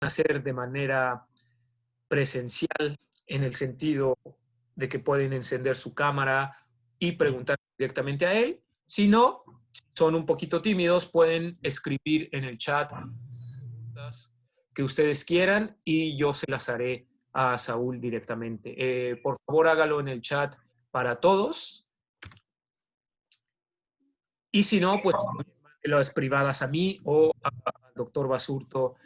hacer de manera presencial en el sentido de que pueden encender su cámara y preguntar directamente a él. Si no, son un poquito tímidos, pueden escribir en el chat que ustedes quieran y yo se las haré a Saúl directamente. Por favor, hágalo en el chat para todos. Y si no, pues las privadas a mí o al doctor Basurto,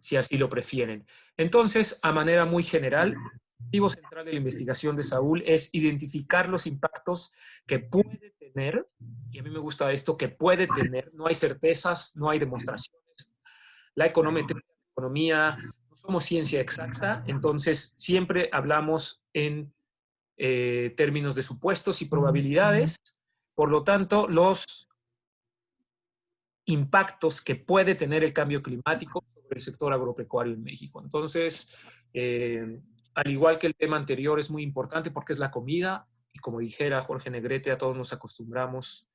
si así lo prefieren. Entonces, a manera muy general, el objetivo central de la investigación de Saúl es identificar los impactos que puede tener, y a mí me gusta esto, que puede tener, no hay certezas, no hay demostraciones, la economía, no somos ciencia exacta, entonces siempre hablamos en términos de supuestos y probabilidades, por lo tanto, los impactos que puede tener el cambio climático sobre el sector agropecuario en México. Entonces, al igual que el tema anterior, es muy importante porque es la comida y como dijera Jorge Negrete, a todos nos acostumbramos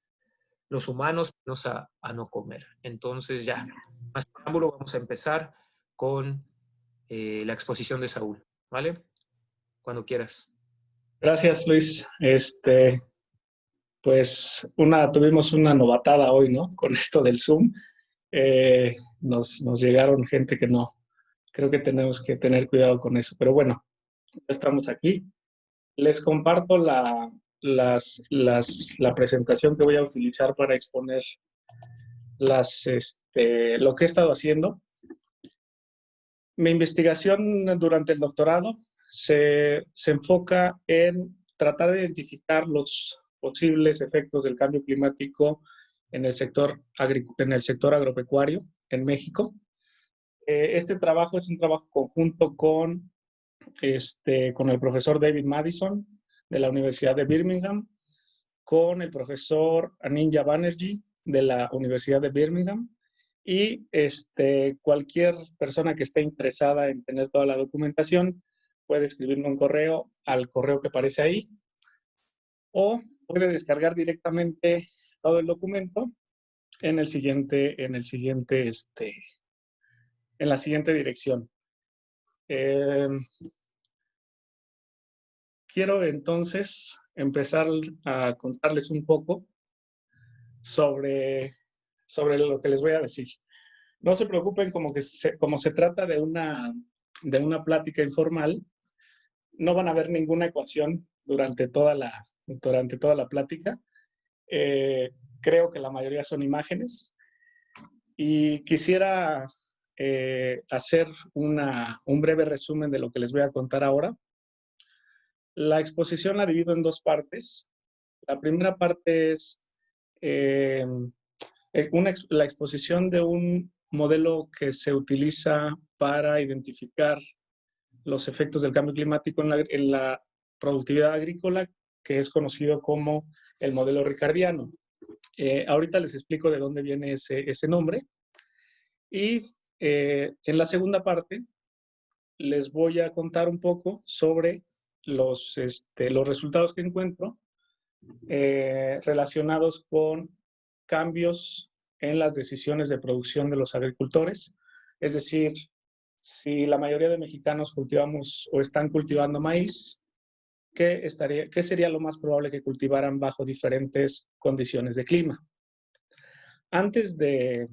los humanos a no comer. Entonces, ya, más preámbulo, vamos a empezar con la exposición de Saúl, ¿vale? Cuando quieras. Gracias, Luis. Pues tuvimos una novatada hoy, ¿no? Con esto del Zoom. Nos llegaron gente que no. Creo que tenemos que tener cuidado con eso. Pero bueno, ya estamos aquí. Les comparto la presentación que voy a utilizar para exponer lo que he estado haciendo. Mi investigación durante el doctorado se enfoca en tratar de identificar los posibles efectos del cambio climático en el sector agropecuario en México. Este trabajo es un trabajo conjunto con el profesor David Madison de la Universidad de Birmingham, con el profesor Anindya Banerjee de la Universidad de Birmingham, y cualquier persona que esté interesada en tener toda la documentación puede escribirme un correo al correo que aparece ahí, o puede descargar directamente todo el documento en la siguiente dirección. Quiero entonces empezar a contarles un poco sobre lo que les voy a decir. No se preocupen, como se trata de una plática informal, no van a ver ninguna ecuación durante toda la plática. Creo que la mayoría son imágenes. Y quisiera hacer un breve resumen de lo que les voy a contar ahora. La exposición la divido en dos partes. La primera parte es la exposición de un modelo que se utiliza para identificar los efectos del cambio climático en la productividad agrícola, que es conocido como el modelo ricardiano. Ahorita les explico de dónde viene ese nombre. Y en la segunda parte les voy a contar un poco sobre los resultados que encuentro relacionados con cambios en las decisiones de producción de los agricultores. Es decir, si la mayoría de mexicanos cultivamos o están cultivando maíz, ¿qué sería lo más probable que cultivaran bajo diferentes condiciones de clima? Antes de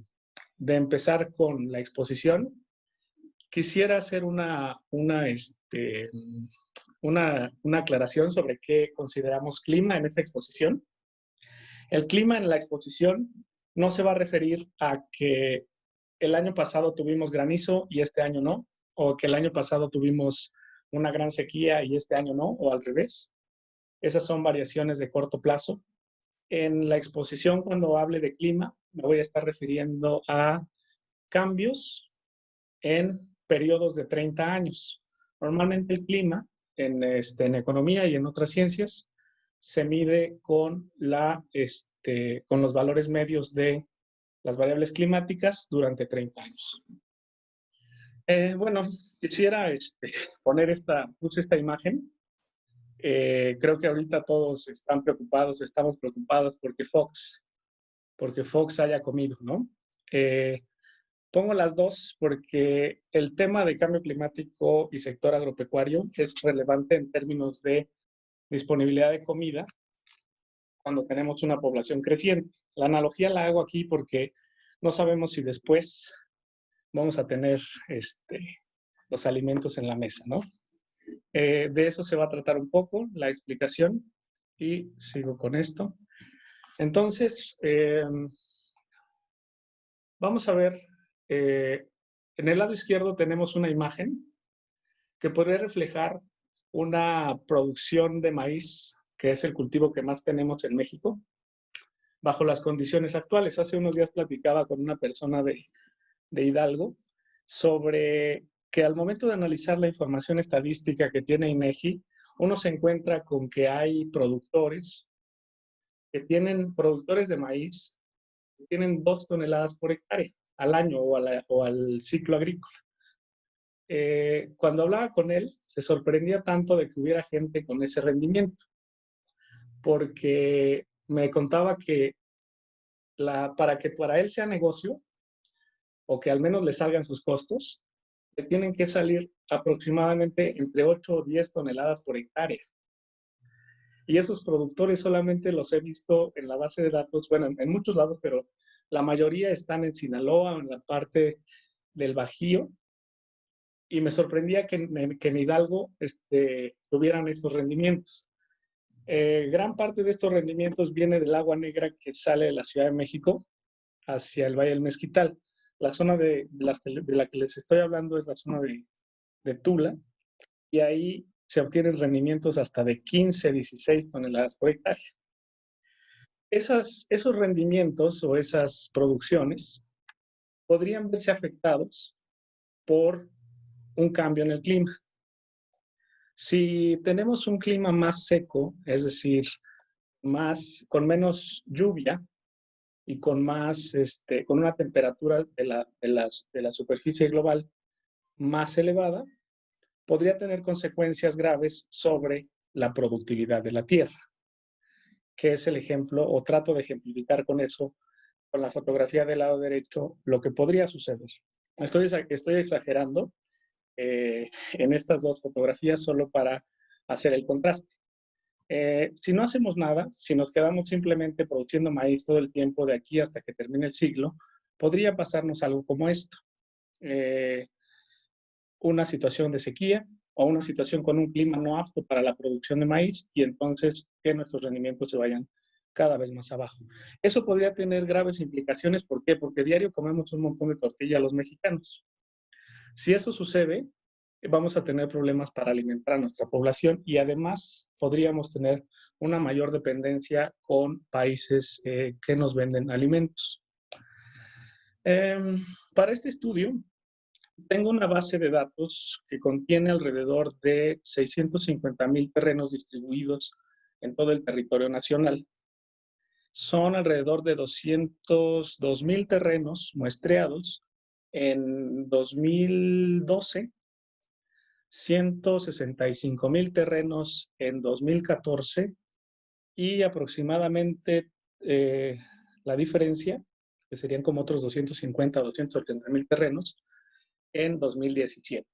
empezar con la exposición, quisiera hacer una aclaración sobre qué consideramos clima en esta exposición. El clima en la exposición no se va a referir a que el año pasado tuvimos granizo y este año no, o que el año pasado tuvimos una gran sequía y este año no, o al revés. Esas son variaciones de corto plazo. En la exposición, cuando hable de clima, me voy a estar refiriendo a cambios en periodos de 30 años. Normalmente el clima en economía y en otras ciencias se mide con los valores medios de las variables climáticas durante 30 años. Bueno, quisiera poner puse esta imagen. Creo que ahorita todos estamos preocupados porque Fox haya comido, ¿no? Pongo las dos porque el tema de cambio climático y sector agropecuario es relevante en términos de disponibilidad de comida cuando tenemos una población creciente. La analogía la hago aquí porque no sabemos si después vamos a tener los alimentos en la mesa, ¿no? De eso se va a tratar un poco la explicación y sigo con esto. Entonces, vamos a ver, en el lado izquierdo tenemos una imagen que podría reflejar una producción de maíz, que es el cultivo que más tenemos en México, bajo las condiciones actuales. Hace unos días platicaba con una persona de Hidalgo sobre que al momento de analizar la información estadística que tiene INEGI, uno se encuentra con que hay productores de maíz que tienen 2 toneladas por hectárea al año o al ciclo agrícola. Cuando hablaba con él, se sorprendía tanto de que hubiera gente con ese rendimiento, porque me contaba que para que para él sea negocio, o que al menos le salgan sus costos, le tienen que salir aproximadamente entre 8 o 10 toneladas por hectárea. Y esos productores solamente los he visto en la base de datos, bueno, en muchos lados, pero la mayoría están en Sinaloa, en la parte del Bajío, y me sorprendía que en Hidalgo tuvieran estos rendimientos. Gran parte de estos rendimientos viene del agua negra que sale de la Ciudad de México hacia el Valle del Mezquital. La zona de la que les estoy hablando es la zona de Tula, y ahí se obtienen rendimientos hasta de 15, 16 toneladas por hectárea. Esos rendimientos o esas producciones podrían verse afectados por un cambio en el clima. Si tenemos un clima más seco, es decir, con menos lluvia y con una temperatura de la superficie global más elevada, podría tener consecuencias graves sobre la productividad de la tierra, que es el ejemplo, o trato de ejemplificar con eso, con la fotografía del lado derecho, lo que podría suceder. Estoy exagerando en estas dos fotografías solo para hacer el contraste. Si no hacemos nada, si nos quedamos simplemente produciendo maíz todo el tiempo de aquí hasta que termine el siglo, podría pasarnos algo como esto. Una situación de sequía o una situación con un clima no apto para la producción de maíz, y entonces que nuestros rendimientos se vayan cada vez más abajo. Eso podría tener graves implicaciones. ¿Por qué? Porque diario comemos un montón de tortilla los mexicanos. Si eso sucede, vamos a tener problemas para alimentar a nuestra población, y además podríamos tener una mayor dependencia con países que nos venden alimentos. Para este estudio, tengo una base de datos que contiene alrededor de 650,000 terrenos distribuidos en todo el territorio nacional. Son alrededor de 202,000 terrenos muestreados en 2012, 165,000 terrenos en 2014 y aproximadamente la diferencia, que serían como otros 250 o 280,000 terrenos, en 2017.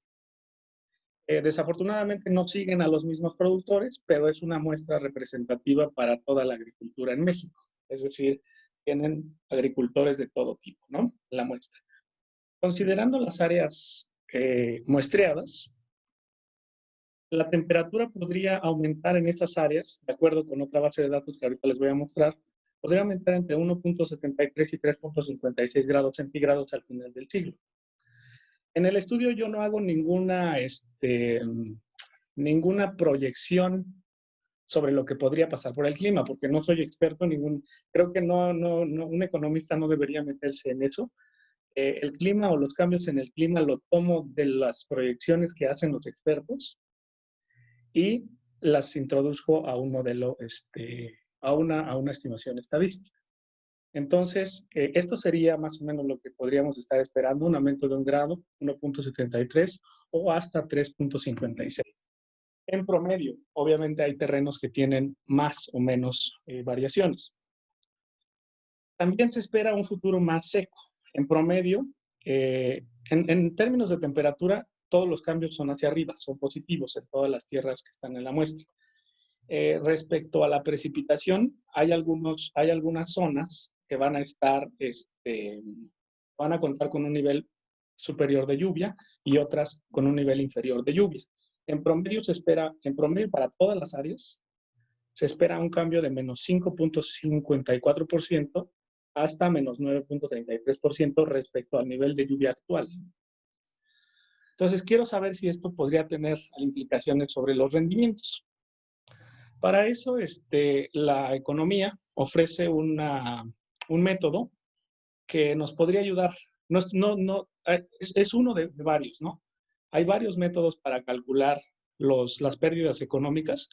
Desafortunadamente no siguen a los mismos productores, pero es una muestra representativa para toda la agricultura en México. Es decir, tienen agricultores de todo tipo, ¿no? La muestra. Considerando las áreas muestreadas, la temperatura podría aumentar en estas áreas, de acuerdo con otra base de datos que ahorita les voy a mostrar, podría aumentar entre 1.73 y 3.56 grados centígrados al final del siglo. En el estudio yo no hago ninguna proyección sobre lo que podría pasar por el clima, porque no soy experto creo que un economista no debería meterse en eso. El clima o los cambios en el clima lo tomo de las proyecciones que hacen los expertos y las introduzco a un modelo, a una estimación estadística. Entonces, esto sería más o menos lo que podríamos estar esperando, un aumento de 1 grado, 1.73 o hasta 3.56. En promedio, obviamente hay terrenos que tienen más o menos variaciones. También se espera un futuro más seco. En promedio, En términos de temperatura, todos los cambios son hacia arriba, son positivos en todas las tierras que están en la muestra. Respecto a la precipitación, hay algunas zonas que van a estar, van a contar con un nivel superior de lluvia y otras con un nivel inferior de lluvia. En promedio para todas las áreas, se espera un cambio de menos 5.54% hasta menos 9.33% respecto al nivel de lluvia actual. Entonces, quiero saber si esto podría tener implicaciones sobre los rendimientos. Para eso, la economía ofrece un método que nos podría ayudar. Es uno de varios, ¿no? Hay varios métodos para calcular las pérdidas económicas,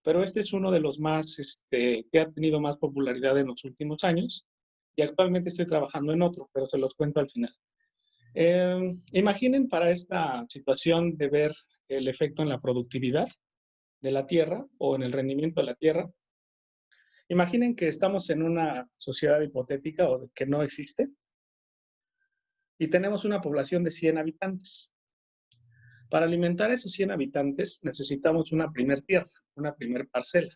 pero este es uno de los más, que ha tenido más popularidad en los últimos años, y actualmente estoy trabajando en otro, pero se los cuento al final. Imaginen para esta situación de ver el efecto en la productividad de la tierra o en el rendimiento de la tierra. Imaginen que estamos en una sociedad hipotética o que no existe y tenemos una población de 100 habitantes. Para alimentar a esos 100 habitantes necesitamos una primer tierra, una primer parcela.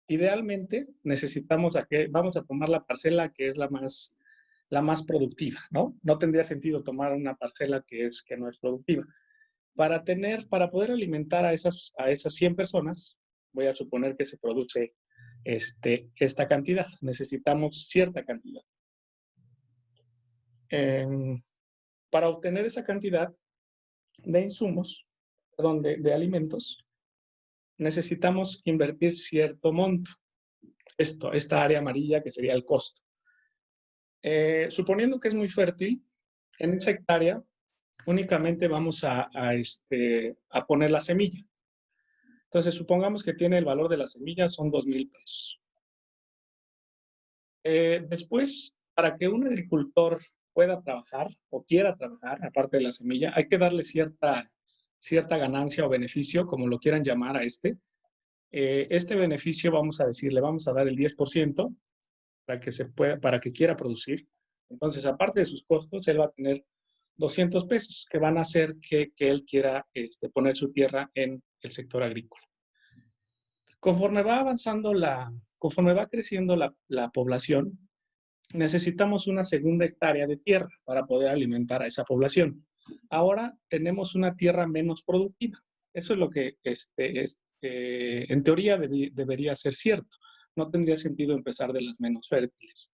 Idealmente vamos a tomar la parcela que es la más productiva, ¿no? No tendría sentido tomar una parcela que no es productiva. Para poder alimentar a esas 100 personas, voy a suponer que se produce esta cantidad. Necesitamos cierta cantidad. Para obtener esa cantidad de insumos, de alimentos, necesitamos invertir cierto monto. Esta área amarilla que sería el costo. Suponiendo que es muy fértil, en esa hectárea únicamente vamos a poner la semilla. Entonces, supongamos que tiene el valor de la semilla, son 2,000 pesos. Después, para que un agricultor pueda trabajar o quiera trabajar, aparte de la semilla, hay que darle cierta ganancia o beneficio, como lo quieran llamar a este. Este beneficio vamos a dar el 10% para que quiera producir. Entonces, aparte de sus costos, él va a tener 200 pesos que van a hacer que él quiera poner su tierra en el sector agrícola. Conforme va creciendo la población, necesitamos una segunda hectárea de tierra para poder alimentar a esa población. Ahora tenemos una tierra menos productiva. Eso es lo que en teoría debería ser cierto. No tendría sentido empezar de las menos fértiles.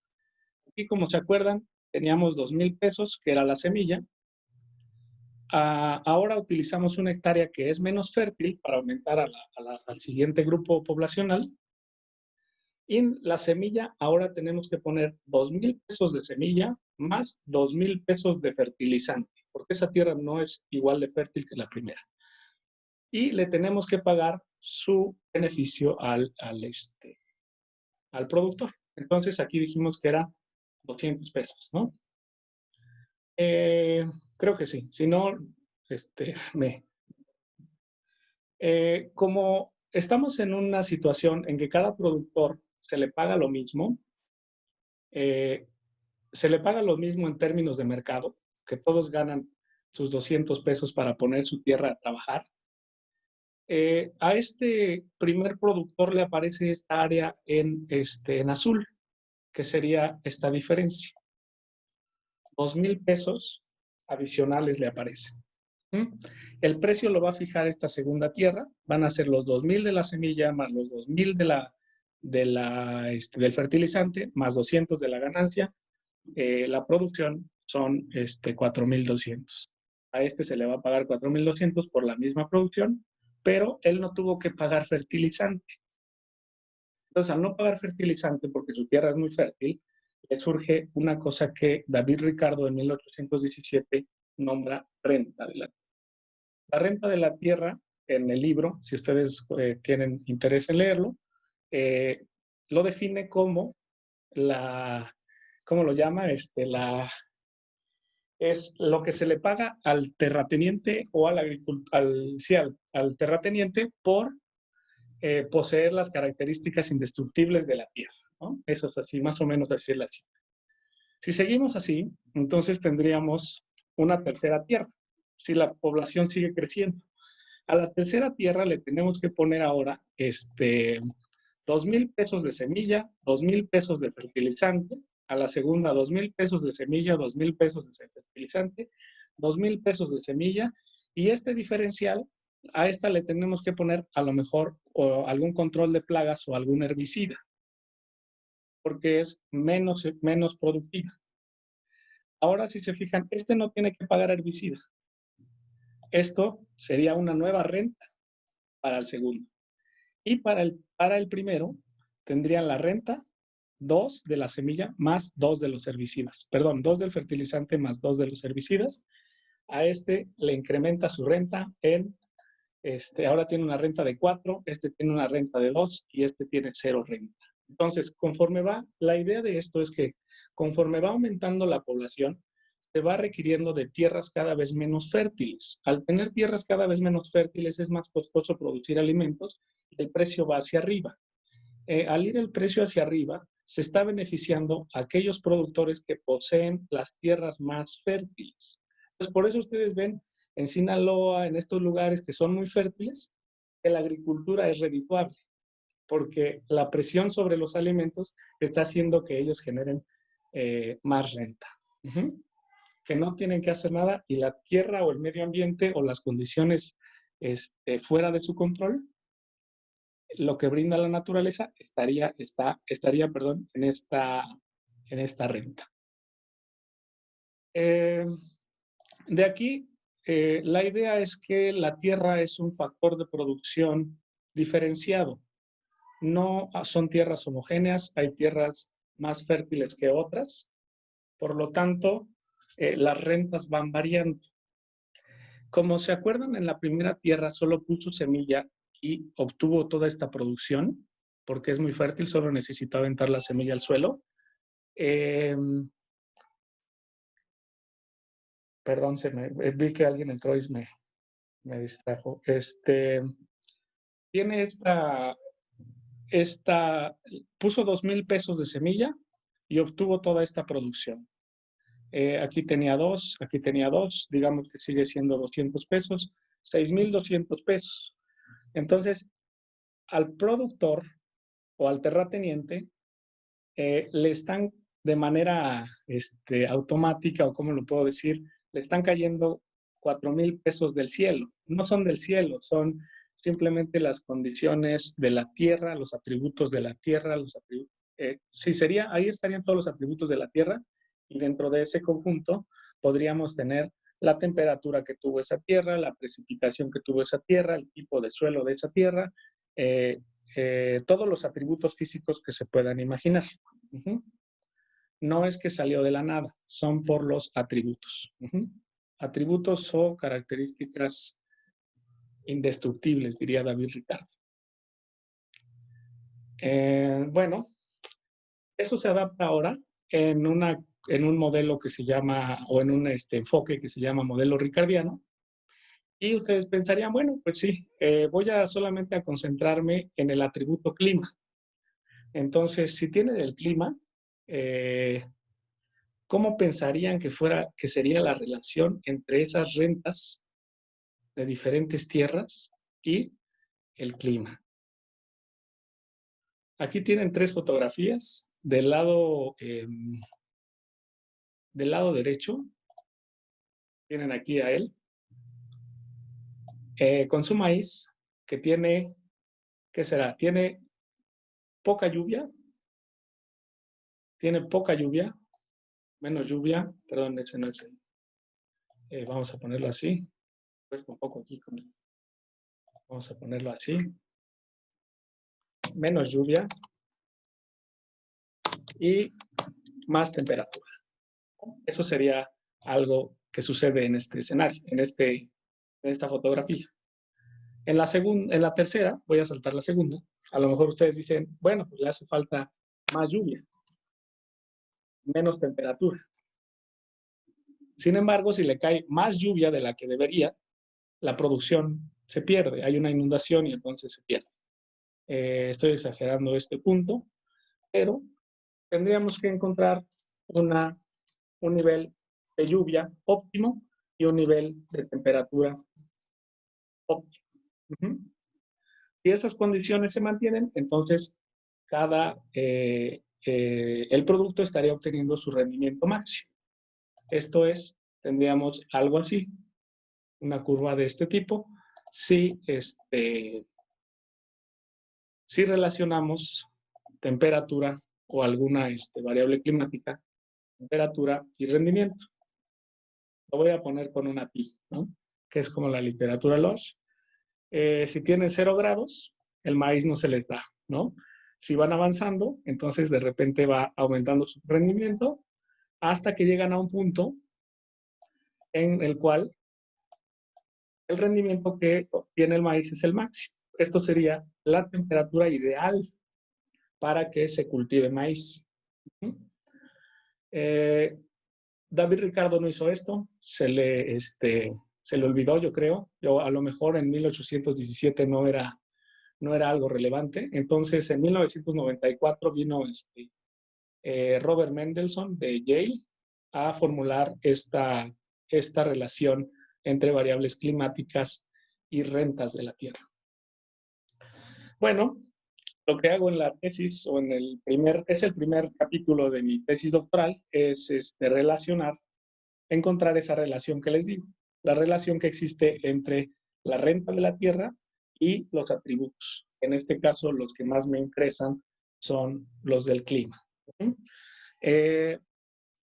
Aquí, como se acuerdan, teníamos 2,000 pesos, que era la semilla. Ahora utilizamos una hectárea que es menos fértil para aumentar al siguiente grupo poblacional. Y en la semilla ahora tenemos que poner 2,000 pesos de semilla más 2,000 pesos de fertilizante, porque esa tierra no es igual de fértil que la primera. Y le tenemos que pagar su beneficio al productor. Entonces aquí dijimos que era 200 pesos, ¿no? Creo que sí. Si no, como estamos en una situación en que cada productor se le paga lo mismo, se le paga lo mismo en términos de mercado, que todos ganan sus 200 pesos para poner su tierra a trabajar. A este primer productor le aparece esta área en azul, que sería esta diferencia. 2,000 pesos adicionales le aparecen. El precio lo va a fijar esta segunda tierra. Van a ser los 2,000 de la semilla más los 2,000 del fertilizante más 200 de la ganancia. La producción son 4,200. A se le va a pagar 4,200 por la misma producción, pero él no tuvo que pagar fertilizante. Entonces, al no pagar fertilizante porque su tierra es muy fértil, le surge una cosa que David Ricardo en 1817 nombra renta de la tierra. La renta de la tierra, en el libro, si ustedes tienen interés en leerlo, lo define como ¿cómo lo llama? Es lo que se le paga al terrateniente o al terrateniente por poseer las características indestructibles de la tierra, ¿no? Eso es así, más o menos decirlo así. Si seguimos así, entonces tendríamos una tercera tierra, si la población sigue creciendo. A la tercera tierra le tenemos que poner ahora 2,000 pesos de semilla, 2,000 pesos de fertilizante. A la segunda, 2,000 pesos de semilla, 2,000 pesos de fertilizante, 2,000 pesos de semilla. Y este diferencial, a esta le tenemos que poner a lo mejor o algún control de plagas o algún herbicida, porque es menos productiva. Ahora, si se fijan, este no tiene que pagar herbicida. Esto sería una nueva renta para el segundo. Y para el primero, tendrían la renta 2 de la semilla más 2 de los herbicidas. Perdón, 2 del fertilizante más 2 de los herbicidas. A este le incrementa su renta en, ahora tiene una renta de 4, este tiene una renta de 2 y este tiene 0 renta. Entonces, la idea de esto es que conforme va aumentando la población, se va requiriendo de tierras cada vez menos fértiles. Al tener tierras cada vez menos fértiles, es más costoso producir alimentos y el precio va hacia arriba. Al ir el precio hacia arriba, se está beneficiando a aquellos productores que poseen las tierras más fértiles. Entonces, por eso ustedes ven en Sinaloa, en estos lugares que son muy fértiles, que la agricultura es redituable, porque la presión sobre los alimentos está haciendo que ellos generen más renta. Que no tienen que hacer nada y la tierra o el medio ambiente o las condiciones fuera de su control, lo que brinda la naturaleza estaría en esta renta. De aquí, la idea es que la tierra es un factor de producción diferenciado. No son tierras homogéneas, hay tierras más fértiles que otras. Por lo tanto, las rentas van variando. Como se acuerdan, en la primera tierra solo puso semilla y obtuvo toda esta producción, porque es muy fértil, solo necesitó aventar la semilla al suelo. Perdón, vi que alguien entró y me distrajo. Tiene puso 2,000 pesos de semilla y obtuvo toda esta producción. Aquí tenía 2, digamos que sigue siendo 200 pesos, 6,200 pesos. Entonces, al productor o al terrateniente le están de manera automática, o como lo puedo decir, le están cayendo 4,000 pesos del cielo. No son del cielo, son simplemente las condiciones de la tierra, los atributos de la tierra, ahí estarían todos los atributos de la tierra, y dentro de ese conjunto podríamos tener la temperatura que tuvo esa tierra, la precipitación que tuvo esa tierra, el tipo de suelo de esa tierra, todos los atributos físicos que se puedan imaginar. No es que salió de la nada, son por los atributos. Atributos o características indestructibles, diría David Ricardo. Bueno, eso se adapta ahora en un modelo que se llama, o en un enfoque que se llama modelo ricardiano. Y ustedes pensarían, bueno, pues sí, voy solamente a concentrarme en el atributo clima. Entonces, si tiene el clima, ¿cómo pensarían que sería la relación entre esas rentas de diferentes tierras y el clima? Aquí tienen 3 fotografías. Del lado derecho, tienen aquí a él, con su maíz, que tiene, ¿qué será? Tiene poca lluvia, menos lluvia, perdón, ese no es el. Vamos a ponerlo así. Cuesta un poco aquí. Vamos a ponerlo así. Menos lluvia y más temperatura. Eso sería algo que sucede en este escenario, en esta fotografía. En la tercera, voy a saltar la segunda, a lo mejor ustedes dicen, bueno, pues le hace falta más lluvia, menos temperatura. Sin embargo, si le cae más lluvia de la que debería, la producción se pierde, hay una inundación y entonces se pierde. Estoy exagerando este punto, pero tendríamos que encontrar un nivel de lluvia óptimo y un nivel de temperatura óptimo. Si estas condiciones se mantienen, entonces el producto estaría obteniendo su rendimiento máximo. Esto es, tendríamos algo así, una curva de este tipo, si relacionamos temperatura o alguna variable climática, temperatura y rendimiento. Lo voy a poner con una pi, ¿no? Que es como la literatura lo hace. Si tienen 0 grados, el maíz no se les da, ¿no? Si van avanzando, entonces de repente va aumentando su rendimiento hasta que llegan a un punto en el cual el rendimiento que obtiene el maíz es el máximo. Esto sería la temperatura ideal para que se cultive maíz. David Ricardo no hizo esto, se le olvidó, yo creo. A lo mejor en 1817 no era algo relevante. Entonces, en 1994 vino Robert Mendelssohn de Yale a formular esta relación entre variables climáticas y rentas de la tierra. Bueno, lo que hago en la tesis, o es el primer capítulo de mi tesis doctoral, es encontrar esa relación que les digo, la relación que existe entre la renta de la tierra y los atributos. En este caso, los que más me interesan son los del clima.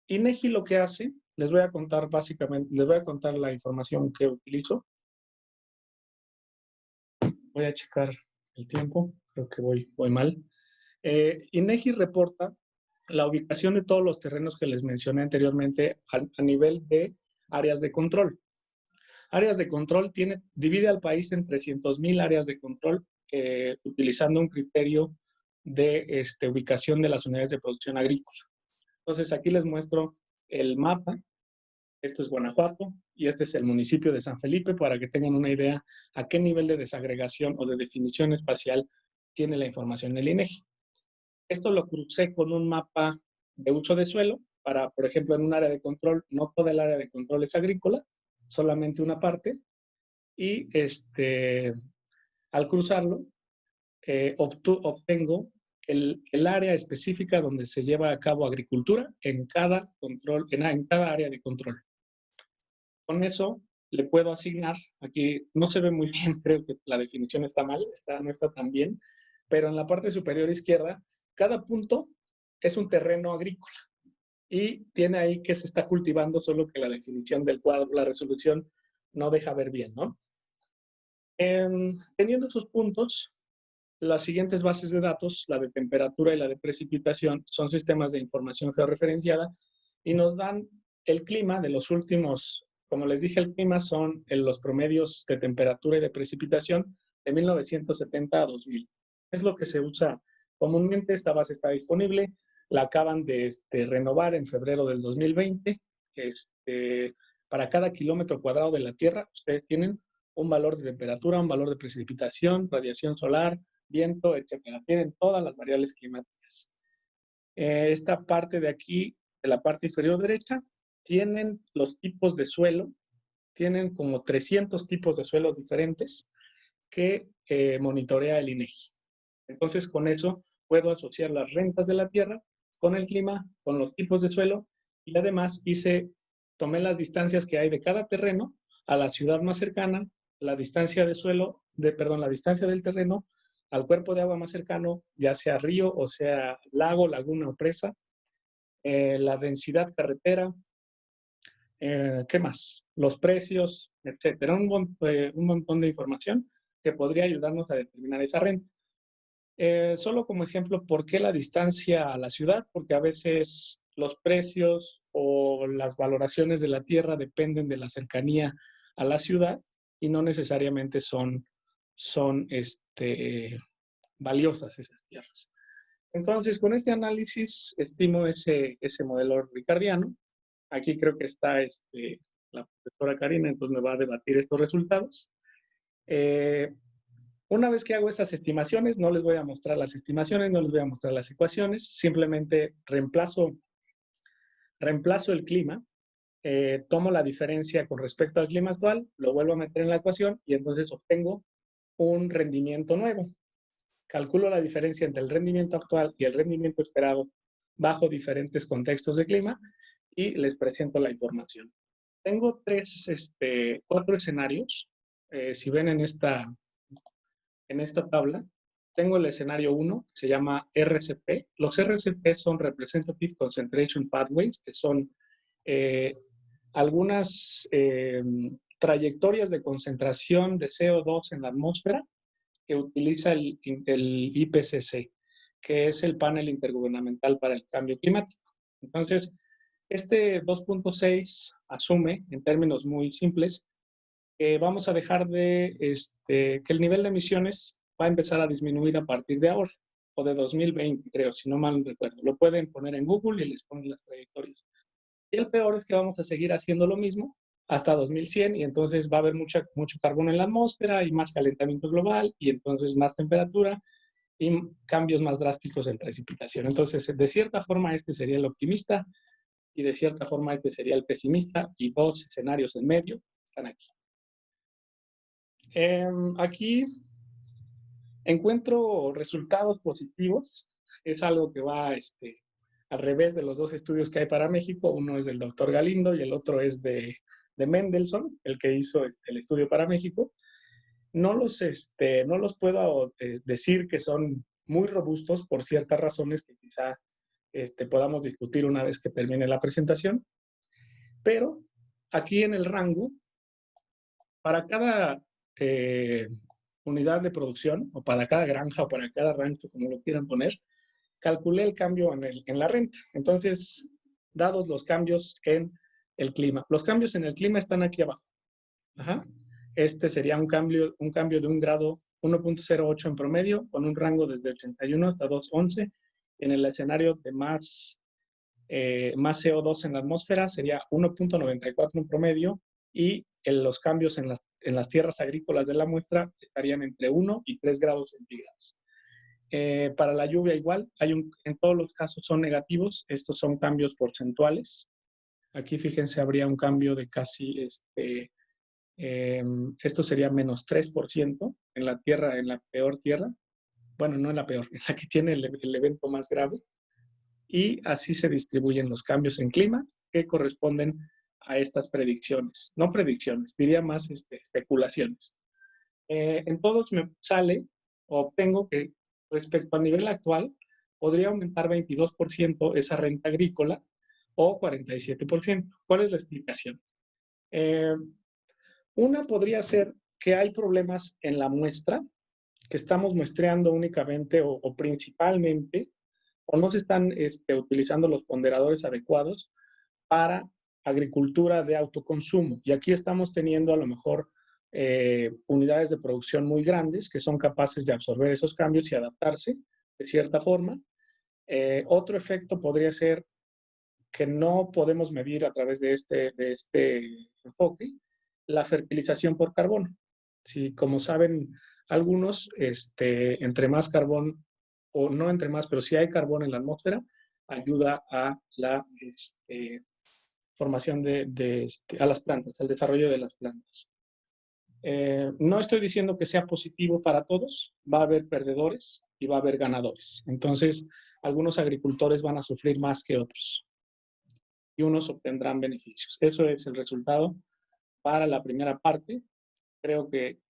INEGI lo que hace, les voy a contar la información que utilizo. Voy a checar el tiempo, creo que voy mal. INEGI reporta la ubicación de todos los terrenos que les mencioné anteriormente a nivel de áreas de control. Áreas de control divide al país en 300,000 áreas de control utilizando un criterio de ubicación de las unidades de producción agrícola. Entonces, aquí les muestro el mapa. Esto es Guanajuato y este es el municipio de San Felipe para que tengan una idea a qué nivel de desagregación o de definición espacial tiene la información del INEGI. Esto lo crucé con un mapa de uso de suelo para, por ejemplo, en un área de control, no toda el área de control es agrícola, solamente una parte, y al cruzarlo obtengo el área específica donde se lleva a cabo agricultura en cada área de control. Con eso le puedo asignar, aquí no se ve muy bien, creo que la definición está mal, no está tan bien, pero en la parte superior izquierda, cada punto es un terreno agrícola y tiene ahí que se está cultivando, solo que la definición del cuadro, la resolución, no deja ver bien, ¿no? Teniendo esos puntos, las siguientes bases de datos, la de temperatura y la de precipitación, son sistemas de información georreferenciada y nos dan el clima de los últimos, como les dije, el clima son los promedios de temperatura y de precipitación de 1970 a 2000. Es lo que se usa comúnmente. Esta base está disponible, la acaban de renovar en febrero del 2020. Para cada kilómetro cuadrado de la Tierra, ustedes tienen un valor de temperatura, un valor de precipitación, radiación solar, viento, etcétera. Tienen todas las variables climáticas. Esta parte de aquí, de la parte inferior derecha, tienen los tipos de suelo. Tienen como 300 tipos de suelos diferentes que monitorea el INEGI. Entonces, con eso puedo asociar las rentas de la tierra con el clima, con los tipos de suelo, y además tomé las distancias que hay de cada terreno a la ciudad más cercana, la distancia del terreno al cuerpo de agua más cercano, ya sea río o sea lago, laguna o presa, la densidad carretera, ¿qué más? Los precios, etcétera. Un montón de información que podría ayudarnos a determinar esa renta. Solo como ejemplo, ¿por qué la distancia a la ciudad? Porque a veces los precios o las valoraciones de la tierra dependen de la cercanía a la ciudad y no necesariamente son valiosas esas tierras. Entonces, con este análisis estimo ese modelo ricardiano. Aquí creo que está la profesora Karina, entonces me va a debatir estos resultados. Una vez que hago estas estimaciones, no les voy a mostrar las estimaciones, no les voy a mostrar las ecuaciones, simplemente reemplazo el clima tomo la diferencia con respecto al clima actual, lo vuelvo a meter en la ecuación y entonces obtengo un rendimiento nuevo. Calculo la diferencia entre el rendimiento actual y el rendimiento esperado bajo diferentes contextos de clima y les presento la información. Tengo cuatro escenarios. Si ven en esta tabla, tengo el escenario 1, que se llama RCP. Los RCP son Representative Concentration Pathways, que son algunas trayectorias de concentración de CO2 en la atmósfera que utiliza el IPCC, que es el panel intergubernamental para el cambio climático. Entonces, este 2.6 asume, en términos muy simples, que vamos a dejar que el nivel de emisiones va a empezar a disminuir a partir de ahora, o de 2020, creo, si no mal recuerdo. Lo pueden poner en Google y les ponen las trayectorias. Y el peor es que vamos a seguir haciendo lo mismo hasta 2100 y entonces va a haber mucho carbono en la atmósfera y más calentamiento global y entonces más temperatura y cambios más drásticos en precipitación. Entonces, de cierta forma, este sería el optimista y de cierta forma este sería el pesimista y dos escenarios en medio están aquí. Aquí encuentro resultados positivos. Es algo que va al revés de los dos estudios que hay para México. Uno es del doctor Galindo y el otro es de Mendelssohn, el que hizo el estudio para México. No los puedo decir que son muy robustos por ciertas razones que quizá podamos discutir una vez que termine la presentación. Pero aquí en el rango, para cada unidad de producción, o para cada granja, o para cada rancho, como lo quieran poner, calculé el cambio en la renta. Entonces, dados los cambios en el clima. Los cambios en el clima están aquí abajo. Ajá. Este sería un cambio de un grado 1.08 en promedio, con un rango desde 81 hasta 211. En el escenario de más CO2 en la atmósfera sería 1.94 en promedio y los cambios en las tierras agrícolas de la muestra estarían entre 1 y 3 grados centígrados. Para la lluvia igual, en todos los casos son negativos, estos son cambios porcentuales. Aquí fíjense, habría un cambio de casi, esto sería menos 3% en la tierra, en la peor tierra. Bueno, no en la peor, en la que tiene el evento más grave. Y así se distribuyen los cambios en clima que corresponden a estas predicciones. No predicciones, diría más especulaciones. En todos me sale, o obtengo que respecto al nivel actual, podría aumentar 22% esa renta agrícola o 47%. ¿Cuál es la explicación? Una podría ser que hay problemas en la muestra, que estamos muestreando únicamente o principalmente, o no se están utilizando los ponderadores adecuados para agricultura de autoconsumo. Y aquí estamos teniendo a lo mejor unidades de producción muy grandes que son capaces de absorber esos cambios y adaptarse de cierta forma. Otro efecto podría ser que no podemos medir a través de este enfoque la fertilización por carbono. Sí, como saben algunos, entre más carbón, o no entre más, pero si hay carbón en la atmósfera, ayuda a la formación a las plantas, al desarrollo de las plantas. No estoy diciendo que sea positivo para todos, va a haber perdedores y va a haber ganadores. Entonces, algunos agricultores van a sufrir más que otros y unos obtendrán beneficios. Eso es el resultado para la primera parte. Creo que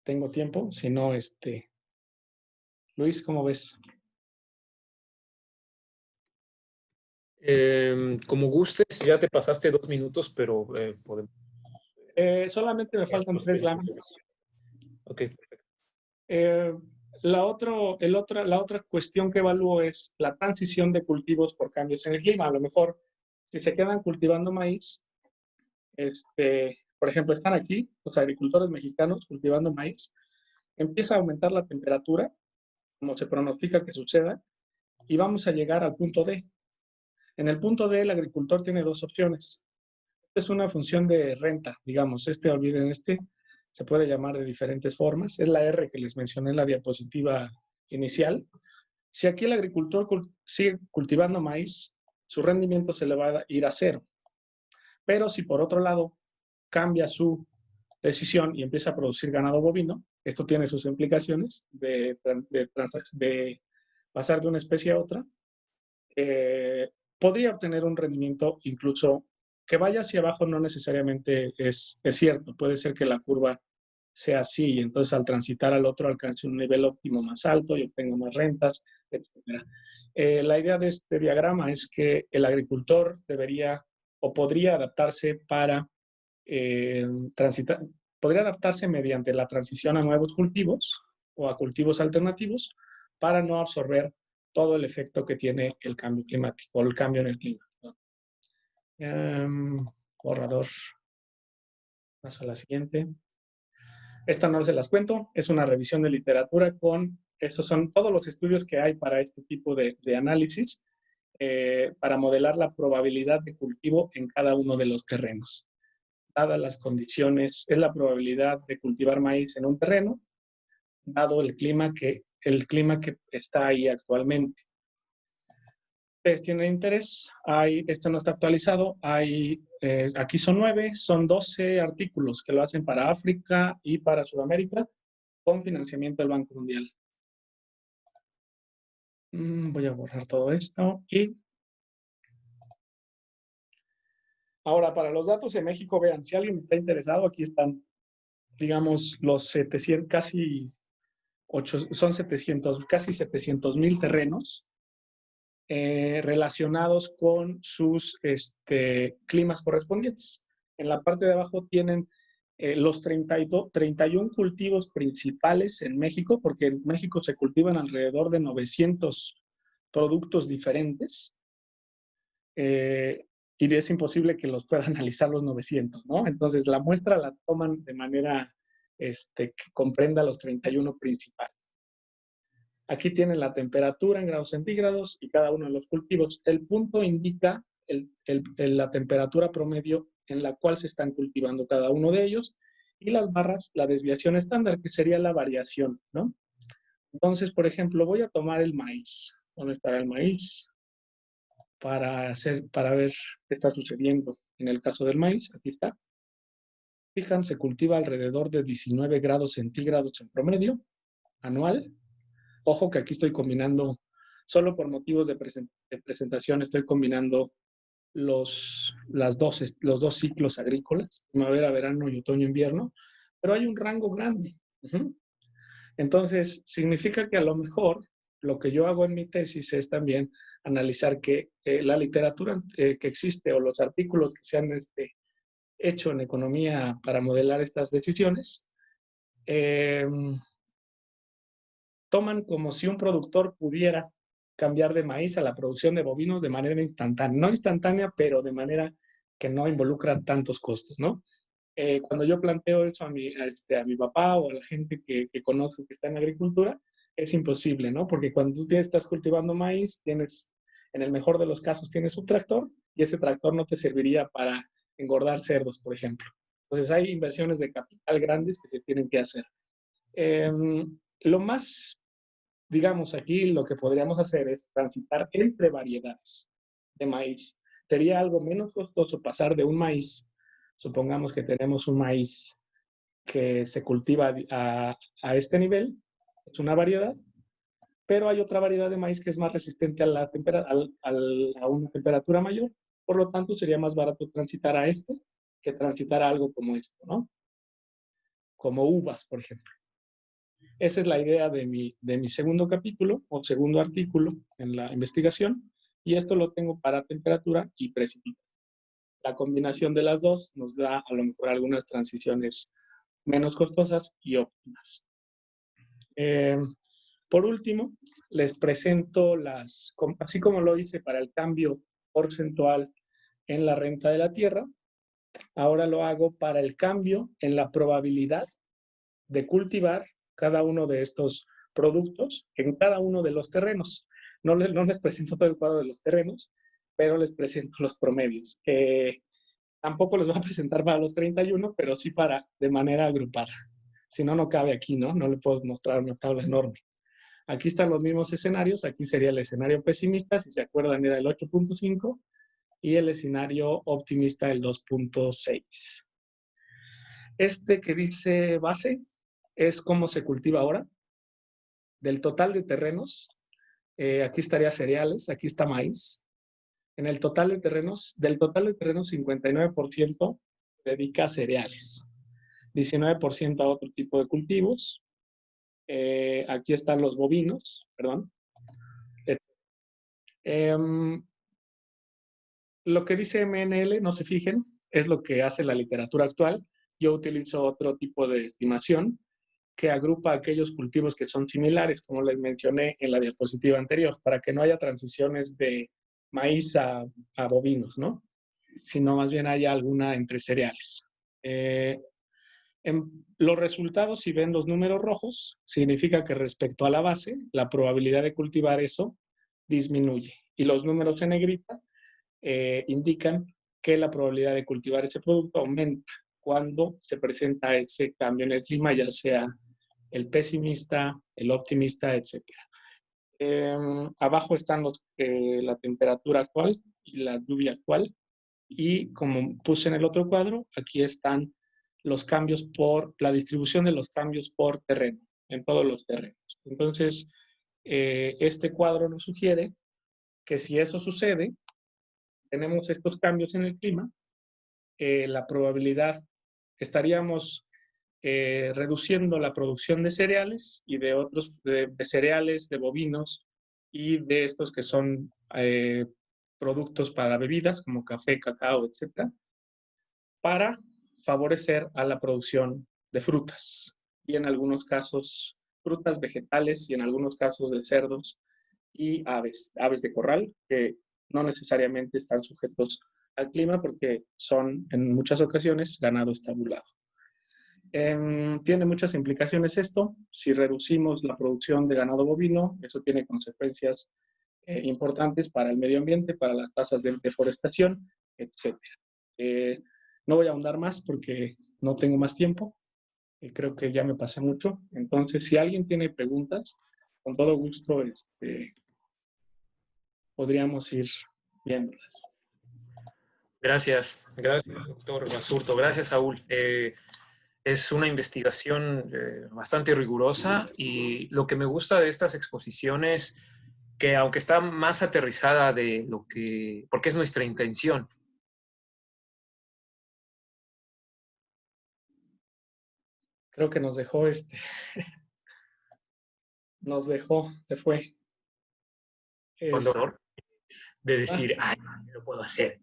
tengo tiempo, si no, Luis, ¿cómo ves? Como gustes, ya te pasaste 2 minutos, pero podemos. Solamente me faltan 3 láminas. Ok, perfecto. La otra cuestión que evalúo es la transición de cultivos por cambios en el clima. A lo mejor, si se quedan cultivando maíz, por ejemplo, están aquí los agricultores mexicanos cultivando maíz, empieza a aumentar la temperatura, como se pronostica que suceda, y vamos a llegar al punto D. En el punto D, el agricultor tiene dos opciones. Esta es una función de renta, digamos. Olviden se puede llamar de diferentes formas. Es la R que les mencioné en la diapositiva inicial. Si aquí el agricultor sigue cultivando maíz, su rendimiento se le va a ir a cero. Pero si por otro lado cambia su decisión y empieza a producir ganado bovino, esto tiene sus implicaciones de pasar de una especie a otra, podría obtener un rendimiento incluso que vaya hacia abajo, no necesariamente es cierto. Puede ser que la curva sea así y entonces al transitar al otro alcance un nivel óptimo más alto y obtenga más rentas, etc. La idea de este diagrama es que el agricultor debería o podría adaptarse para transitar, podría adaptarse mediante la transición a nuevos cultivos o a cultivos alternativos para no absorber todo el efecto que tiene el cambio climático o el cambio en el clima. Borrador. Paso a la siguiente. Esta no se las cuento, es una revisión de literatura con, estos son todos los estudios que hay para este tipo de análisis, para modelar la probabilidad de cultivo en cada uno de los terrenos. Dadas las condiciones, es la probabilidad de cultivar maíz en un terreno, dado el clima que está ahí actualmente. Ustedes tienen interés, este no está actualizado, aquí son 9, son 12 artículos que lo hacen para África y para Sudamérica con financiamiento del Banco Mundial. Voy a borrar todo esto y ahora para los datos en México, vean, si alguien está interesado, aquí están, digamos, los 700, casi 700,000 terrenos relacionados con sus climas correspondientes. En la parte de abajo tienen los 31 cultivos principales en México, porque en México se cultivan alrededor de 900 productos diferentes, y es imposible que los pueda analizar los 900, ¿no? Entonces, la muestra la toman de manera que comprenda los 31 principales. Aquí tienen la temperatura en grados centígrados y cada uno de los cultivos. El punto indica la temperatura promedio en la cual se están cultivando cada uno de ellos, y las barras, la desviación estándar, que sería la variación, ¿no? Entonces, por ejemplo, voy a tomar el maíz. ¿Dónde estará el maíz? Para ver qué está sucediendo en el caso del maíz. Aquí está. Fijan, se cultiva alrededor de 19 grados centígrados en promedio anual. Ojo que aquí estoy combinando, solo por motivos de presentación, estoy combinando los dos ciclos agrícolas, primavera, verano y otoño, invierno, pero hay un rango grande. Entonces, significa que a lo mejor lo que yo hago en mi tesis es también analizar que la literatura que existe o los artículos que se han hecho en economía para modelar estas decisiones, toman como si un productor pudiera cambiar de maíz a la producción de bovinos de manera instantánea. No instantánea, pero de manera que no involucra tantos costos, ¿no? Cuando yo planteo eso a mi papá o a la gente que conozco que está en agricultura, es imposible, ¿no? Porque cuando tú estás cultivando maíz, en el mejor de los casos, tienes un tractor y ese tractor no te serviría para engordar cerdos, por ejemplo. Entonces, hay inversiones de capital grandes que se tienen que hacer. Lo más, digamos, aquí lo que podríamos hacer es transitar entre variedades de maíz. Sería algo menos costoso pasar de un maíz, supongamos que tenemos un maíz que se cultiva a este nivel, es una variedad, pero hay otra variedad de maíz que es más resistente a una temperatura mayor, por lo tanto sería más barato transitar a que transitar a algo como esto, ¿no? Como uvas, por ejemplo. Esa es la idea de mi segundo capítulo o segundo artículo en la investigación, y esto lo tengo para temperatura y precipitación. La combinación de las dos nos da a lo mejor algunas transiciones menos costosas y óptimas. Por último, les presento así como lo hice para el cambio porcentual en la renta de la tierra, ahora lo hago para el cambio en la probabilidad de cultivar cada uno de estos productos en cada uno de los terrenos. No les presento todo el cuadro de los terrenos, pero les presento los promedios. Tampoco les voy a presentar para los 31, pero sí de manera agrupada. Si no, no cabe aquí, ¿no? No le puedo mostrar una tabla enorme. Aquí están los mismos escenarios. Aquí sería el escenario pesimista. Si se acuerdan, era el 8.5. y el escenario optimista el 2.6. Este que dice base es cómo se cultiva ahora. Del total de terrenos, aquí estaría cereales, aquí está maíz. En el total de terrenos, del total de terrenos, 59% se dedica a cereales, 19% a otro tipo de cultivos. Aquí están los bovinos, perdón. Lo que dice MNL, no se fijen, es lo que hace la literatura actual. Yo utilizo otro tipo de estimación que agrupa aquellos cultivos que son similares, como les mencioné en la diapositiva anterior, para que no haya transiciones de maíz a bovinos, ¿no? Sino más bien haya alguna entre cereales. En los resultados, si ven los números rojos, significa que respecto a la base, la probabilidad de cultivar eso disminuye. Y los números en negrita indican que la probabilidad de cultivar ese producto aumenta cuando se presenta ese cambio en el clima, ya sea el pesimista, el optimista, etc. Abajo están la temperatura actual y la lluvia actual. Y como puse en el otro cuadro, aquí están los cambios por, la distribución de los cambios por terreno, en todos los terrenos. Entonces, este cuadro nos sugiere que si eso sucede, tenemos estos cambios en el clima, la probabilidad, estaríamos reduciendo la producción de cereales y de otros, de cereales, de bovinos y de estos que son productos para bebidas como café, cacao, etcétera, para favorecer a la producción de frutas y en algunos casos frutas, vegetales y en algunos casos de cerdos y aves, aves de corral que no necesariamente están sujetos al clima porque son en muchas ocasiones ganado estabulado. Tiene muchas implicaciones esto. Si reducimos la producción de ganado bovino, eso tiene consecuencias importantes para el medio ambiente, para las tasas de deforestación, etc. No voy a ahondar más porque no tengo más tiempo. Creo que ya me pasé mucho. Entonces, si alguien tiene preguntas, con todo gusto podríamos ir viéndolas. Gracias, doctor Basurto. Gracias, Saúl. Es una investigación bastante rigurosa y lo que me gusta de estas exposiciones, que aunque está más aterrizada de lo que, porque es nuestra intención. Creo que nos dejó se fue. Con dolor, de decir, ay, lo puedo hacer,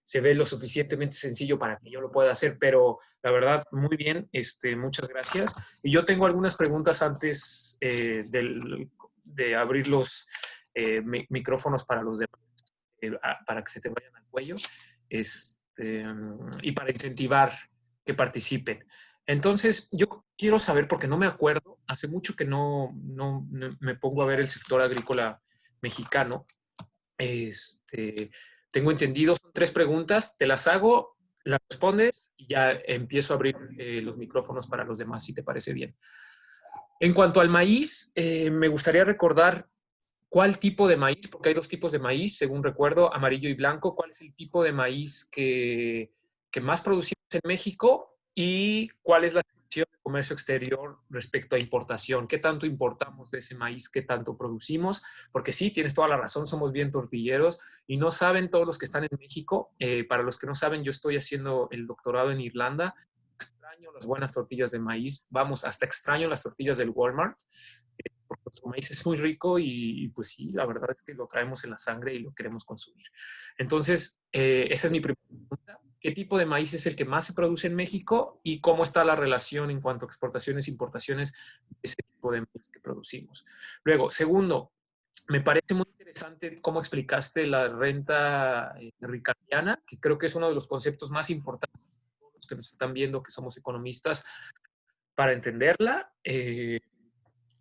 se ve lo suficientemente sencillo para que yo lo pueda hacer, pero la verdad, muy bien, muchas gracias. Y yo tengo algunas preguntas antes de abrir los micrófonos para los demás, para que se te vayan al cuello, y para incentivar que participen. Entonces, yo quiero saber, porque no me acuerdo, hace mucho que no me pongo a ver el sector agrícola mexicano. Tengo entendido, son 3 preguntas, te las hago, las respondes y ya empiezo a abrir los micrófonos para los demás, si te parece bien. En cuanto al maíz, me gustaría recordar cuál tipo de maíz, porque hay 2 tipos de maíz, según recuerdo, amarillo y blanco. ¿Cuál es el tipo de maíz que más producimos en México y cuál es la situación de comercio exterior respecto a importación? ¿Qué tanto importamos de ese maíz? ¿Qué tanto producimos? Porque sí, tienes toda la razón, somos bien tortilleros y no saben todos los que están en México. Para los que no saben, yo estoy haciendo el doctorado en Irlanda. Extraño las buenas tortillas de maíz. Vamos, hasta extraño las tortillas del Walmart. Porque nuestro maíz es muy rico y pues sí, la verdad es que lo traemos en la sangre y lo queremos consumir. Entonces, esa es mi primera pregunta. ¿Qué tipo de maíz es el que más se produce en México y cómo está la relación en cuanto a exportaciones e importaciones de ese tipo de maíz que producimos? Luego, segundo, me parece muy interesante cómo explicaste la renta ricardiana, que creo que es uno de los conceptos más importantes para todos los que nos están viendo, que somos economistas, para entenderla.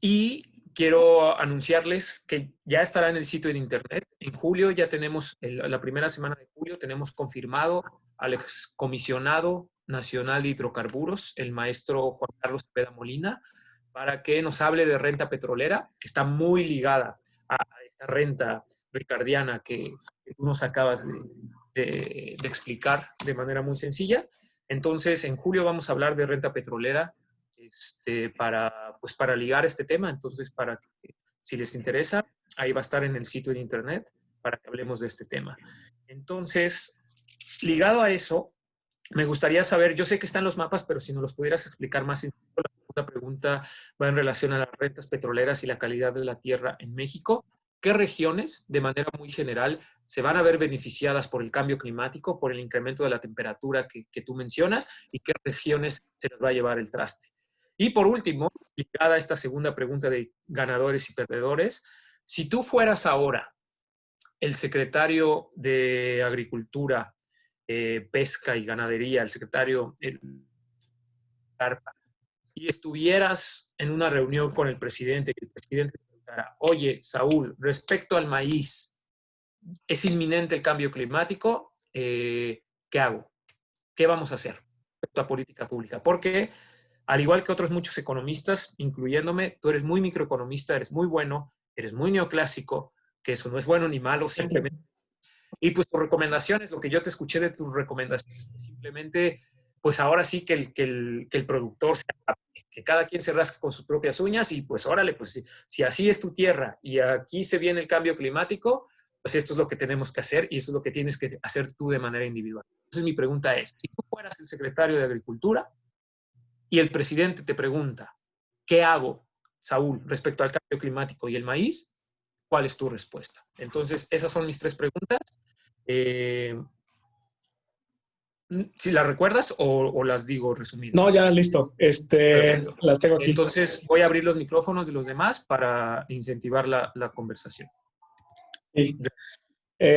Y quiero anunciarles que ya estará en el sitio de internet. En julio ya tenemos, la primera semana de julio, tenemos confirmado al excomisionado nacional de hidrocarburos, el maestro Juan Carlos Cepeda Molina, para que nos hable de renta petrolera, que está muy ligada a esta renta ricardiana que tú nos acabas de explicar de manera muy sencilla. Entonces, en julio vamos a hablar de renta petrolera para ligar este tema. Entonces, si les interesa, ahí va a estar en el sitio de internet para que hablemos de este tema. Entonces, ligado a eso, me gustaría saber, yo sé que están los mapas, pero si nos los pudieras explicar más. La segunda pregunta va en relación a las rentas petroleras y la calidad de la tierra en México. ¿Qué regiones, de manera muy general, se van a ver beneficiadas por el cambio climático, por el incremento de la temperatura que tú mencionas, y qué regiones se nos va a llevar el traste? Y por último, ligada a esta segunda pregunta de ganadores y perdedores, si tú fueras ahora el secretario de Agricultura, Pesca y Ganadería, el secretario ARPA, y estuvieras en una reunión con el presidente y el presidente te preguntara, oye, Saúl, respecto al maíz, es inminente el cambio climático, ¿qué hago? ¿Qué vamos a hacer respecto a política pública? Porque, al igual que otros muchos economistas, incluyéndome, tú eres muy microeconomista, eres muy bueno, eres muy neoclásico, que eso no es bueno ni malo, simplemente. Y pues tus recomendaciones, lo que yo te escuché de tus recomendaciones, simplemente, pues ahora sí que el productor se adapte, que cada quien se rasque con sus propias uñas y pues órale, pues si así es tu tierra y aquí se viene el cambio climático, pues esto es lo que tenemos que hacer y eso es lo que tienes que hacer tú de manera individual. Entonces mi pregunta es, si tú fueras el secretario de Agricultura y el presidente te pregunta, ¿qué hago, Saúl, respecto al cambio climático y el maíz? ¿Cuál es tu respuesta? Entonces, esas son mis tres preguntas. Eh, si las recuerdas o las digo resumidas. No, ya listo. Perfecto. Las tengo aquí. Entonces, voy a abrir los micrófonos de los demás para incentivar la conversación. Sí.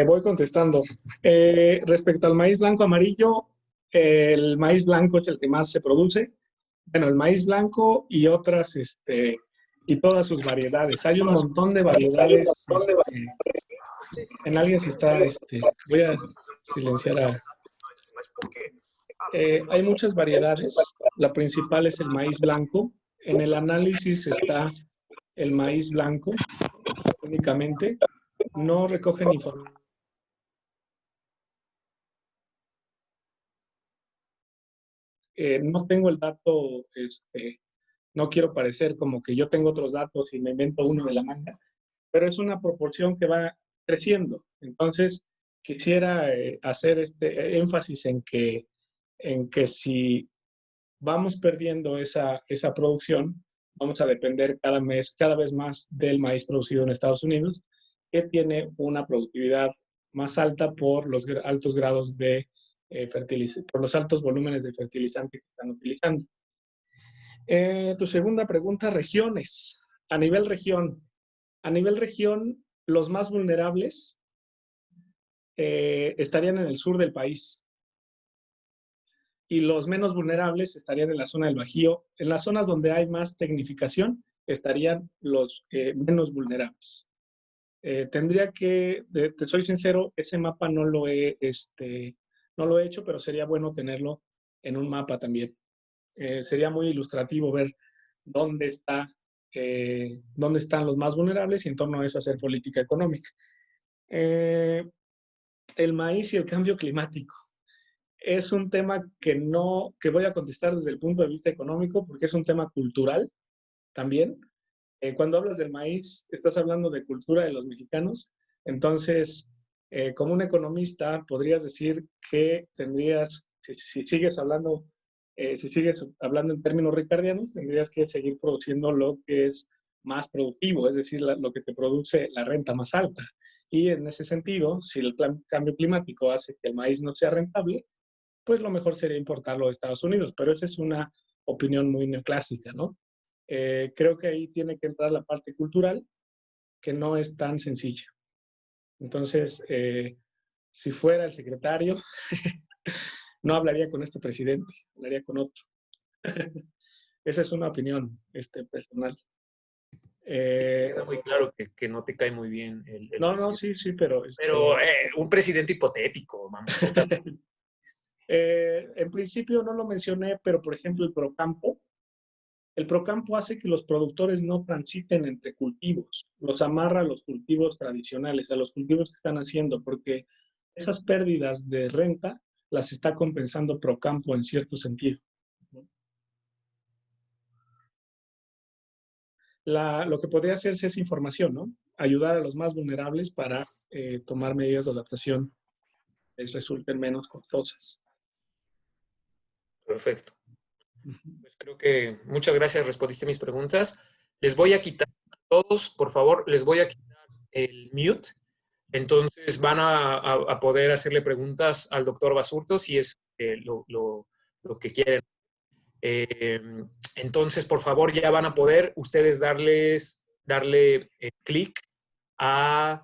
Voy contestando. Respecto al maíz blanco amarillo, el maíz blanco es el que más se produce. Bueno, el maíz blanco y otras, y todas sus variedades. Hay un montón de variedades. En alguien si está, voy a silenciar a... hay muchas variedades. La principal es el maíz blanco. En el análisis está el maíz blanco únicamente. No recogen información. No tengo el dato, no quiero parecer como que yo tengo otros datos y me invento uno de la manga, pero es una proporción que va creciendo. Entonces, quisiera hacer este énfasis en que si vamos perdiendo esa producción, vamos a depender cada vez más del maíz producido en Estados Unidos, que tiene una productividad más alta por los altos grados de por los altos volúmenes de fertilizante que están utilizando. Tu segunda pregunta, regiones. A nivel región, los más vulnerables estarían en el sur del país y los menos vulnerables estarían en la zona del Bajío. En las zonas donde hay más tecnificación estarían los menos vulnerables. Te soy sincero, ese mapa no lo he hecho, pero sería bueno tenerlo en un mapa también. Sería muy ilustrativo ver dónde están los más vulnerables y en torno a eso hacer política económica. El maíz y el cambio climático. Es un tema que voy a contestar desde el punto de vista económico porque es un tema cultural también. Cuando hablas del maíz, estás hablando de cultura de los mexicanos. Entonces, como un economista, podrías decir que si sigues hablando en términos ricardianos, tendrías que seguir produciendo lo que es más productivo, es decir, lo que te produce la renta más alta. Y en ese sentido, si el cambio climático hace que el maíz no sea rentable, pues lo mejor sería importarlo de Estados Unidos. Pero esa es una opinión muy neoclásica, ¿no? Creo que ahí tiene que entrar la parte cultural, que no es tan sencilla. Entonces, si fuera el secretario, no hablaría con este presidente, hablaría con otro. Esa es una opinión personal. Queda muy claro que no te cae muy bien el no, sí, pero... Pero un presidente hipotético, vamos. En principio no lo mencioné, pero por ejemplo el Procampo El Procampo hace que los productores no transiten entre cultivos, los amarra a los cultivos tradicionales, a los cultivos que están haciendo, porque esas pérdidas de renta las está compensando Procampo en cierto sentido. Lo que podría hacerse es información, ¿no? Ayudar a los más vulnerables para tomar medidas de adaptación que les resulten menos costosas. Perfecto. Pues creo que muchas gracias, respondiste mis preguntas. Les voy a quitar a todos, por favor, les voy a quitar el mute. Entonces van a poder hacerle preguntas al doctor Basurto si es lo que quieren. Entonces, por favor, ya van a poder ustedes darle clic a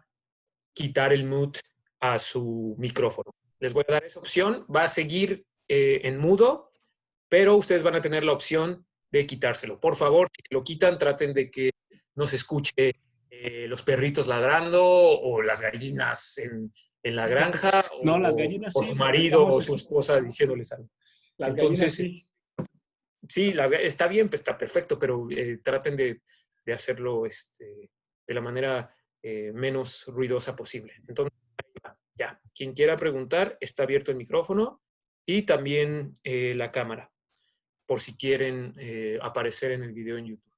quitar el mute a su micrófono. Les voy a dar esa opción. Va a seguir en mudo, pero ustedes van a tener la opción de quitárselo. Por favor, si lo quitan, traten de que no se escuche los perritos ladrando o las gallinas en la granja no, las gallinas o sí, su porque marido o su esposa diciéndoles algo. Las Entonces, gallinas sí. Sí, está bien, pues está perfecto, pero traten de hacerlo de la manera menos ruidosa posible. Entonces, ya, quien quiera preguntar, está abierto el micrófono y también la cámara, por si quieren aparecer en el video en YouTube.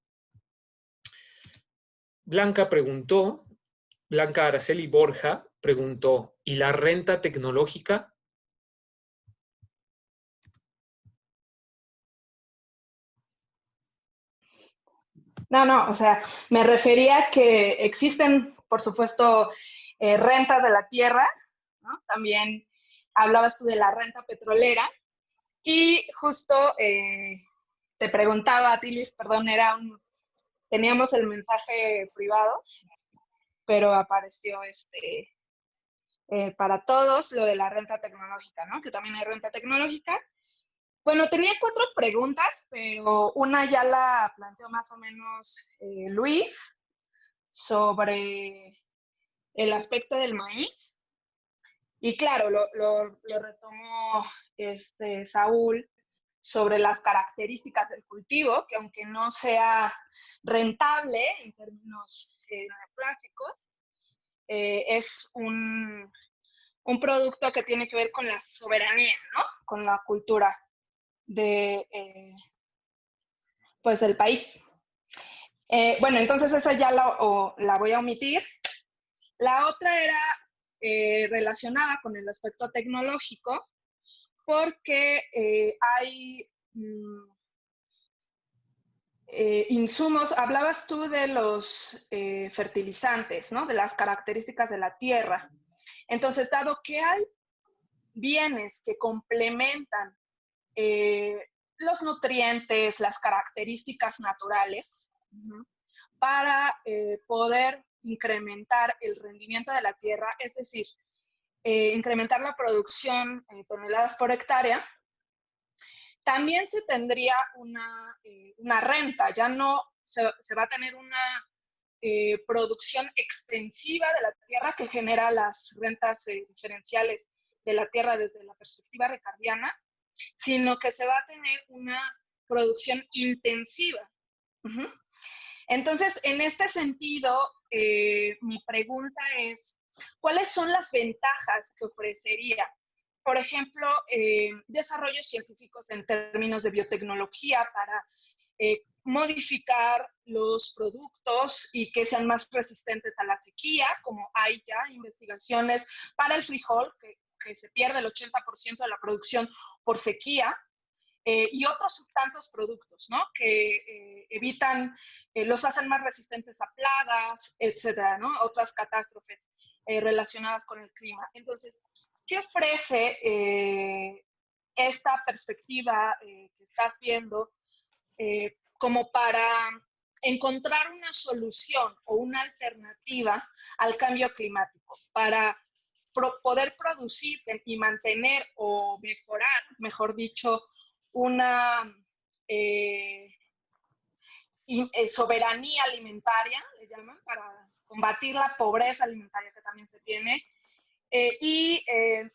Blanca Araceli Borja preguntó, ¿y la renta tecnológica? No, o sea, me refería a que existen, por supuesto, rentas de la tierra, ¿no? También hablabas tú de la renta petrolera y justo te preguntaba a ti, Luis, perdón, teníamos el mensaje privado, pero apareció para todos lo de la renta tecnológica, ¿no? Que también hay renta tecnológica. Bueno, tenía 4 preguntas, pero una ya la planteó más o menos Luis sobre el aspecto del maíz. Y claro, lo retomó Saúl sobre las características del cultivo, que aunque no sea rentable en términos clásicos, es un producto que tiene que ver con la soberanía, ¿no? Con la cultura pues del país. Bueno, entonces esa ya la voy a omitir. La otra era relacionada con el aspecto tecnológico, porque hay insumos, hablabas tú de los fertilizantes, ¿no? De las características de la tierra. Entonces, dado que hay bienes que complementan los nutrientes, las características naturales, para poder incrementar el rendimiento de la tierra, es decir, incrementar la producción toneladas por hectárea, también se tendría una renta, ya no se va a tener una producción extensiva de la tierra que genera las rentas diferenciales de la tierra desde la perspectiva ricardiana, sino que se va a tener una producción intensiva. Entonces, en este sentido, mi pregunta es, ¿cuáles son las ventajas que ofrecería? Por ejemplo, desarrollos científicos en términos de biotecnología para modificar los productos y que sean más resistentes a la sequía, como hay ya investigaciones para el frijol, que se pierde el 80% de la producción por sequía, y otros tantos productos, ¿no? Que evitan, los hacen más resistentes a plagas, etcétera, ¿no? Otras catástrofes relacionadas con el clima. Entonces, ¿qué ofrece esta perspectiva que estás viendo como para encontrar una solución o una alternativa al cambio climático, para poder producir y mantener o mejorar, mejor dicho, una soberanía alimentaria, le llaman, para combatir la pobreza alimentaria que también se tiene, y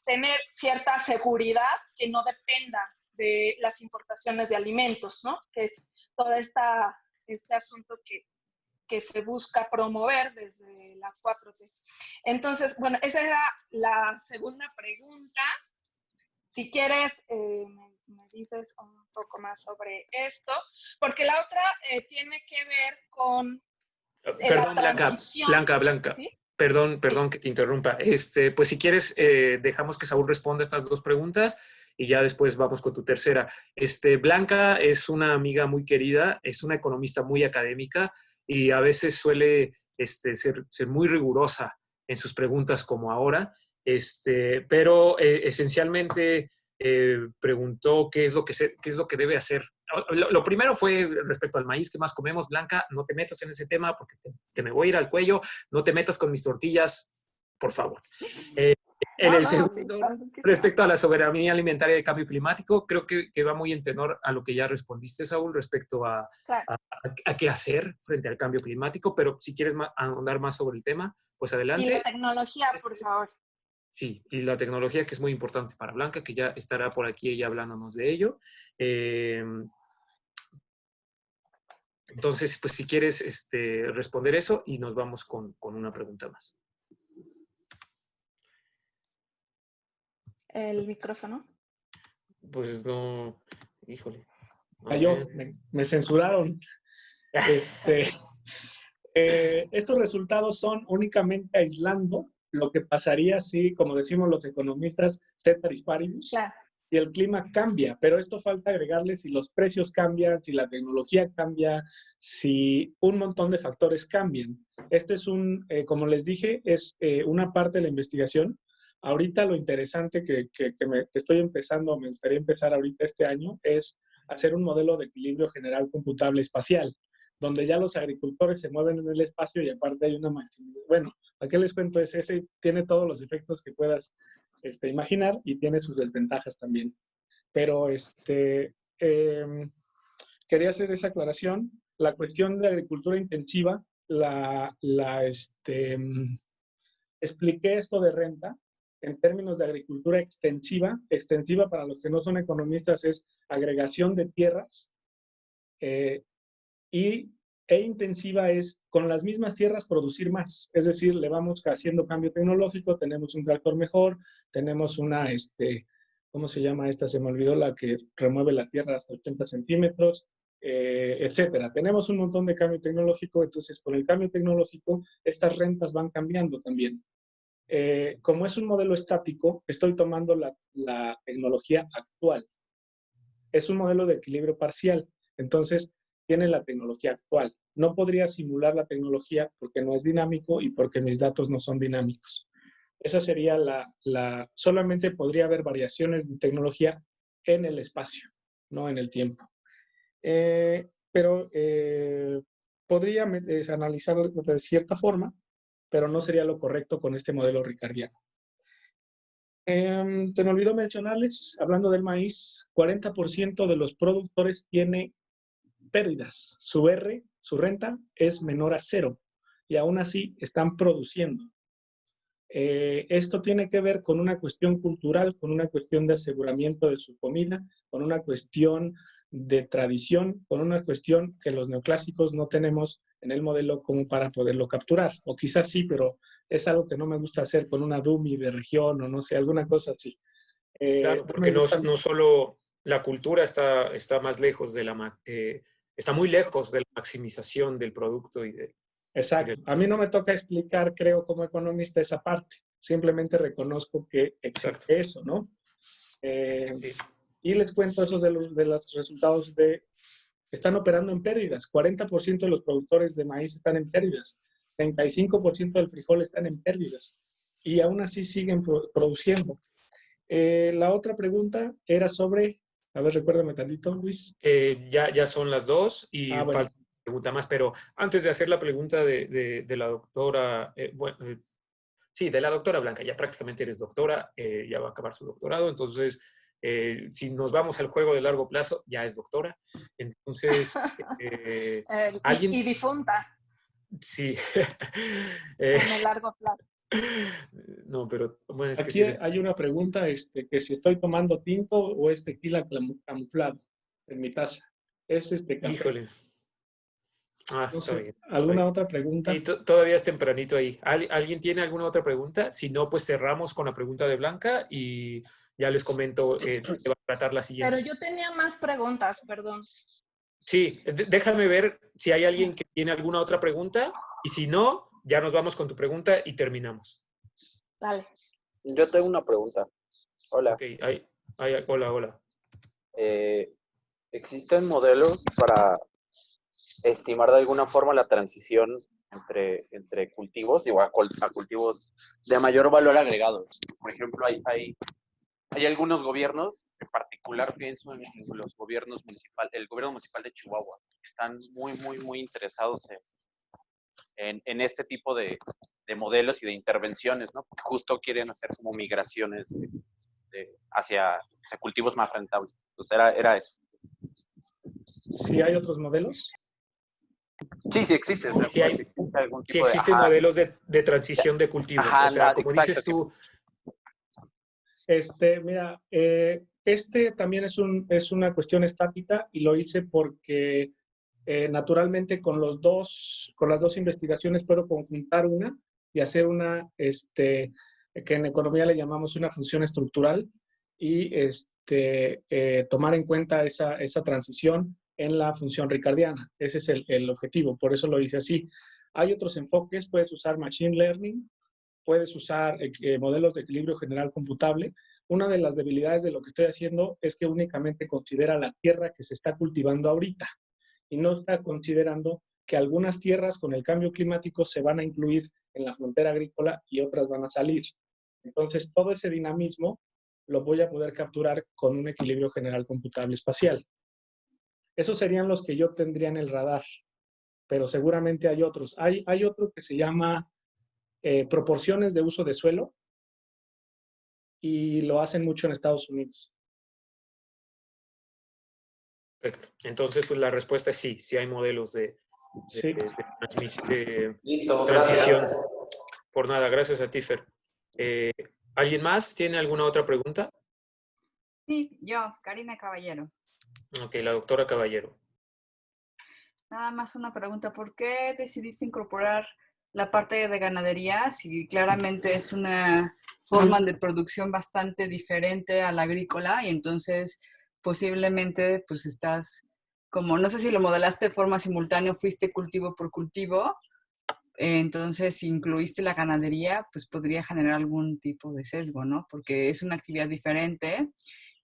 tener cierta seguridad que no dependa de las importaciones de alimentos, ¿no? Que es todo este asunto que se busca promover desde la 4T. Entonces, bueno, esa era la segunda pregunta. Si quieres, me dices un poco más sobre esto, porque la otra tiene que ver con Perdón, la Blanca, transición. Blanca. ¿Sí? Perdón Sí. que te interrumpa. Pues si quieres, dejamos que Saúl responda estas dos preguntas y ya después vamos con tu tercera. Blanca es una amiga muy querida, es una economista muy académica y a veces suele ser muy rigurosa en sus preguntas como ahora, pero esencialmente preguntó qué es lo que debe hacer. Lo primero fue respecto al maíz que más comemos. Blanca, no te metas en ese tema porque te me voy a ir al cuello. No te metas con mis tortillas, por favor. En el No, sí, segundo, claro que sí. respecto a la soberanía alimentaria y el cambio climático, creo que va muy en tenor a lo que ya respondiste, Saúl, respecto Claro. a qué hacer frente al cambio climático, pero si quieres ahondar más sobre el tema, pues Y la adelante. tecnología, por favor. Sí, y la tecnología que es muy importante para Blanca, que ya estará por aquí ella hablándonos de ello. Entonces, pues si quieres responder eso y nos vamos con una pregunta más. El micrófono. Pues no, híjole. Cayó, me censuraron. Estos resultados son únicamente aislando lo que pasaría si, como decimos los economistas, ceteris paribus, Claro. y el clima cambia, pero esto falta agregarle si los precios cambian, si la tecnología cambia, si un montón de factores cambian. Este es como les dije, es una parte de la investigación. Ahorita lo interesante que estoy empezando, me gustaría empezar ahorita este año, es hacer un modelo de equilibrio general computable espacial, donde ya los agricultores se mueven en el espacio y aparte hay una maximización. Bueno, ¿a qué les cuento? Ese tiene todos los efectos que puedas imaginar y tiene sus desventajas también. Pero quería hacer esa aclaración. La cuestión de agricultura intensiva, expliqué esto de renta en términos de agricultura extensiva. Extensiva, para los que no son economistas, es agregación de tierras e intensiva es con las mismas tierras producir más. Es decir, le vamos haciendo cambio tecnológico, tenemos un tractor mejor, tenemos una, ¿cómo se llama esta? Se me olvidó, la que remueve la tierra hasta 80 centímetros, etcétera. Tenemos un montón de cambio tecnológico, entonces con el cambio tecnológico estas rentas van cambiando también. Como es un modelo estático, estoy tomando la tecnología actual. Es un modelo de equilibrio parcial, entonces tiene la tecnología actual. No podría simular la tecnología porque no es dinámico y porque mis datos no son dinámicos. Esa sería solamente podría haber variaciones de tecnología en el espacio, no en el tiempo. Pero podría analizarlo de cierta forma, pero no sería lo correcto con este modelo ricardiano. Se me olvidó mencionarles, hablando del maíz, 40% de los productores tiene pérdidas. Su renta es menor a 0 y aún así están produciendo. Esto tiene que ver con una cuestión cultural, con una cuestión de aseguramiento de su comida, con una cuestión de tradición, con una cuestión que los neoclásicos no tenemos en el modelo como para poderlo capturar. O quizás sí, pero es algo que no me gusta hacer con una dummy de región o no sé, alguna cosa así. Claro, porque no solo la cultura está más lejos está muy lejos de la maximización del producto y de... Exacto. A mí no me toca explicar, creo, como economista esa parte. Simplemente reconozco que existe eso, ¿no? Sí. Y les cuento esos de los resultados están operando en pérdidas. 40% de los productores de maíz están en pérdidas. 35% del frijol están en pérdidas. Y aún así siguen produciendo. La otra pregunta era sobre... A ver, recuérdame tantito, Luis. Ya son las 2 y bueno. falta una pregunta más, pero antes de hacer la pregunta de la doctora, sí, de la doctora Blanca, ya prácticamente eres doctora, ya va a acabar su doctorado, entonces, si nos vamos al juego de largo plazo, ya es doctora. Entonces, y difunta. Sí. En el largo plazo. No, pero bueno, es que Aquí si eres... hay una pregunta, que si estoy tomando tinto o es tequila camuflado en mi taza. Es café. Híjole. Ah, No está sé, bien. Está ¿alguna bien. otra Sí, pregunta? todavía es tempranito ahí. ¿Alguien tiene alguna otra pregunta? Si no, pues cerramos con la pregunta de Blanca y ya les comento qué va a tratar la siguiente. Pero yo tenía más preguntas, perdón. Sí, déjame ver si hay alguien que tiene alguna otra pregunta y si no, ya nos vamos con tu pregunta y terminamos. Dale. Yo tengo una pregunta. Hola. Ok, hola, hola. Eh, ¿Existen modelos para estimar de alguna forma la transición entre cultivos, digo, a cultivos de mayor valor agregado? Por ejemplo, hay algunos gobiernos, en particular pienso en los gobiernos municipales, el gobierno municipal de Chihuahua, que están muy interesados en este tipo de modelos y de intervenciones, ¿no? Porque justo quieren hacer como migraciones hacia cultivos más rentables. Entonces era eso. Si hay otros modelos. Sí existe. O sea, Si pues, hay, existe algún si tipo de... existen Ajá, modelos de transición de cultivos. O sea, como exacto. dices tú, Mira, también es una cuestión estática y lo hice porque naturalmente con las dos investigaciones puedo conjuntar una y hacer una, que en economía le llamamos una función estructural y tomar en cuenta esa transición en la función ricardiana. Ese es el objetivo, por eso lo hice así. Hay otros enfoques, puedes usar Machine Learning, puedes usar modelos de equilibrio general computable. Una de las debilidades de lo que estoy haciendo es que únicamente considera la tierra que se está cultivando ahorita y no está considerando que algunas tierras con el cambio climático se van a incluir en la frontera agrícola y otras van a salir. Entonces, todo ese dinamismo lo voy a poder capturar con un equilibrio general computable espacial. Esos serían los que yo tendría en el radar, pero seguramente hay otros. Hay otro que se llama proporciones de uso de suelo, y lo hacen mucho en Estados Unidos. perfecto. Entonces, pues la respuesta es sí, sí hay modelos Sí. Listo, transición. gracias. Por nada, gracias a ti, Fer. ¿Alguien más tiene alguna otra pregunta? Sí, yo, Karina Caballero. Ok, la doctora Caballero. Nada más una pregunta. ¿Por qué decidiste incorporar la parte de ganadería si claramente es una forma de producción bastante diferente a la agrícola y entonces posiblemente pues estás como, no sé si lo modelaste de forma simultánea, fuiste cultivo por cultivo, entonces si incluiste la ganadería pues podría generar algún tipo de sesgo, ¿no? Porque es una actividad diferente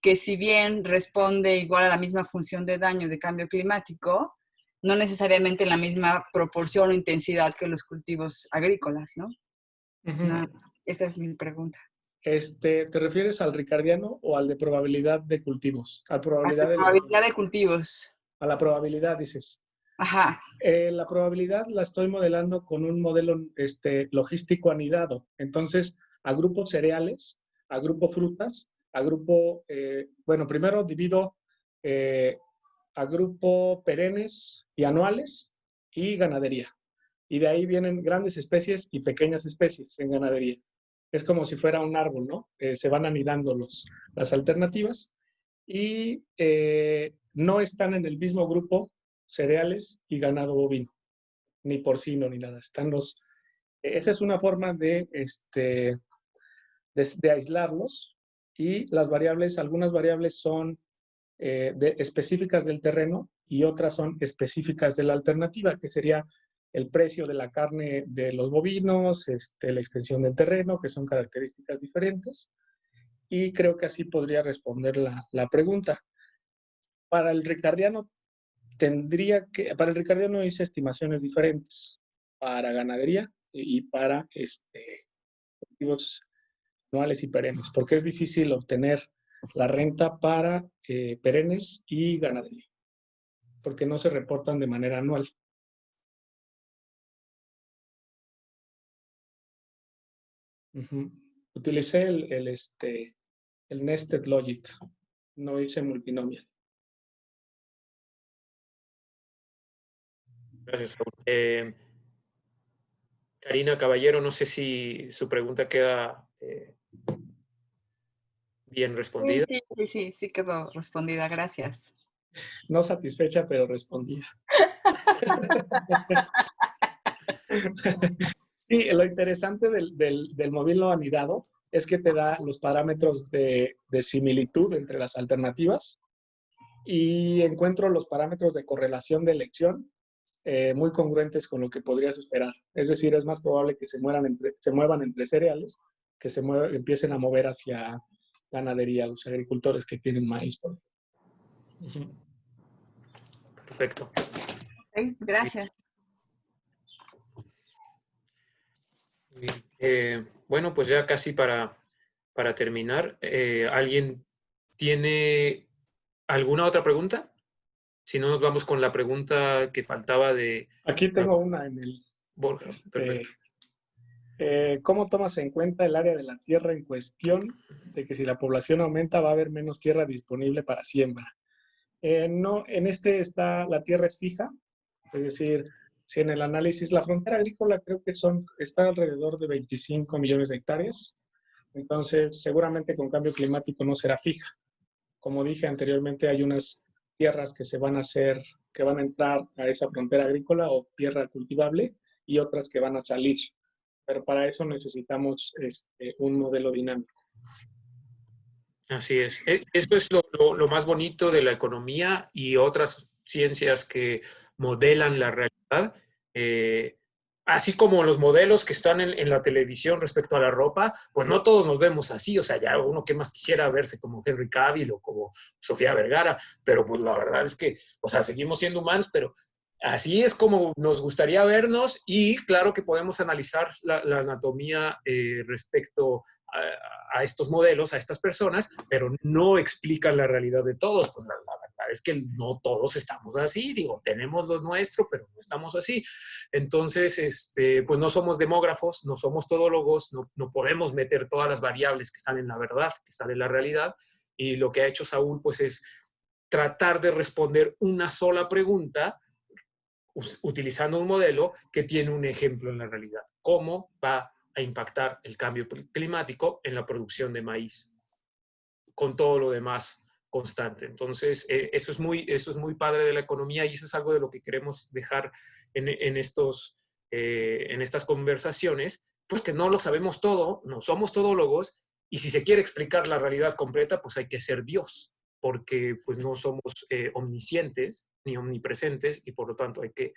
que si bien responde igual a la misma función de daño de cambio climático, no necesariamente en la misma proporción o intensidad que los cultivos agrícolas, ¿no? No, esa es mi pregunta. ¿Te refieres al ricardiano o al de probabilidad de cultivos? A A la probabilidad de cultivos. A la probabilidad, dices. Ajá. La probabilidad la estoy modelando con un modelo logístico anidado. Entonces, agrupo cereales, agrupo frutas, agrupo, primero divido, agrupo perennes y anuales y ganadería. Y de ahí vienen grandes especies y pequeñas especies en ganadería. Es como si fuera un árbol, ¿no? Se van anidando las alternativas y no están en el mismo grupo cereales y ganado bovino, ni porcino, ni nada. Esa es una forma de aislarlos y las variables, algunas variables son específicas del terreno y otras son específicas de la alternativa, que sería el precio de la carne de los bovinos, la extensión del terreno, que son características diferentes. Y creo que así podría responder la pregunta. Para el ricardiano para el ricardiano hice estimaciones diferentes para ganadería y para cultivos anuales y perennes, porque es difícil obtener la renta para perennes y ganadería, porque no se reportan de manera anual. Utilicé el nested logit, no hice multinomial. Gracias, Saúl. Karina Caballero, no sé si su pregunta queda bien respondida. Sí quedó respondida, gracias. No satisfecha, pero respondida. Sí, lo interesante del modelo anidado es que te da los parámetros de similitud entre las alternativas y encuentro los parámetros de correlación de elección muy congruentes con lo que podrías esperar. Es decir, es más probable que se muevan entre cereales, que empiecen a mover hacia ganadería, los agricultores que tienen maíz. Perfecto. Okay, gracias. Bueno, pues ya casi para terminar, ¿alguien tiene alguna otra pregunta? Si no, nos vamos con la pregunta que faltaba de Aquí tengo una en el... Borja. Perfecto. ¿Cómo tomas en cuenta el área de la tierra en cuestión de que si la población aumenta va a haber menos tierra disponible para siembra? No, en la tierra es fija, es decir, si en el análisis la frontera agrícola creo que está alrededor de 25 millones de hectáreas, entonces seguramente con cambio climático no será fija. Como dije anteriormente, hay unas tierras que van a entrar a esa frontera agrícola o tierra cultivable y otras que van a salir. Pero para eso necesitamos un modelo dinámico. Así es. Esto es lo más bonito de la economía y otras ciencias que modelan la realidad. Así como los modelos que están en la televisión respecto a la ropa, pues no todos nos vemos así. O sea, ya uno que más quisiera verse como Henry Cavill o como Sofía Vergara, pero pues la verdad es que, o sea, seguimos siendo humanos, pero así es como nos gustaría vernos y claro que podemos analizar la anatomía respecto a estos modelos, a estas personas, pero no explican la realidad de todos. Pues la verdad es que no todos estamos así, digo, tenemos lo nuestro, pero no estamos así. Entonces, pues no somos demógrafos, no somos todólogos, no podemos meter todas las variables que están en la verdad, que están en la realidad, y lo que ha hecho Saúl, pues es tratar de responder una sola pregunta utilizando un modelo que tiene un ejemplo en la realidad. ¿Cómo va a impactar el cambio climático en la producción de maíz? Con todo lo demás constante. Entonces, eso es muy padre de la economía y eso es algo de lo que queremos dejar en estas conversaciones, pues que no lo sabemos todo, no somos todólogos y si se quiere explicar la realidad completa, pues hay que ser Dios, porque pues no somos omniscientes ni omnipresentes y por lo tanto hay que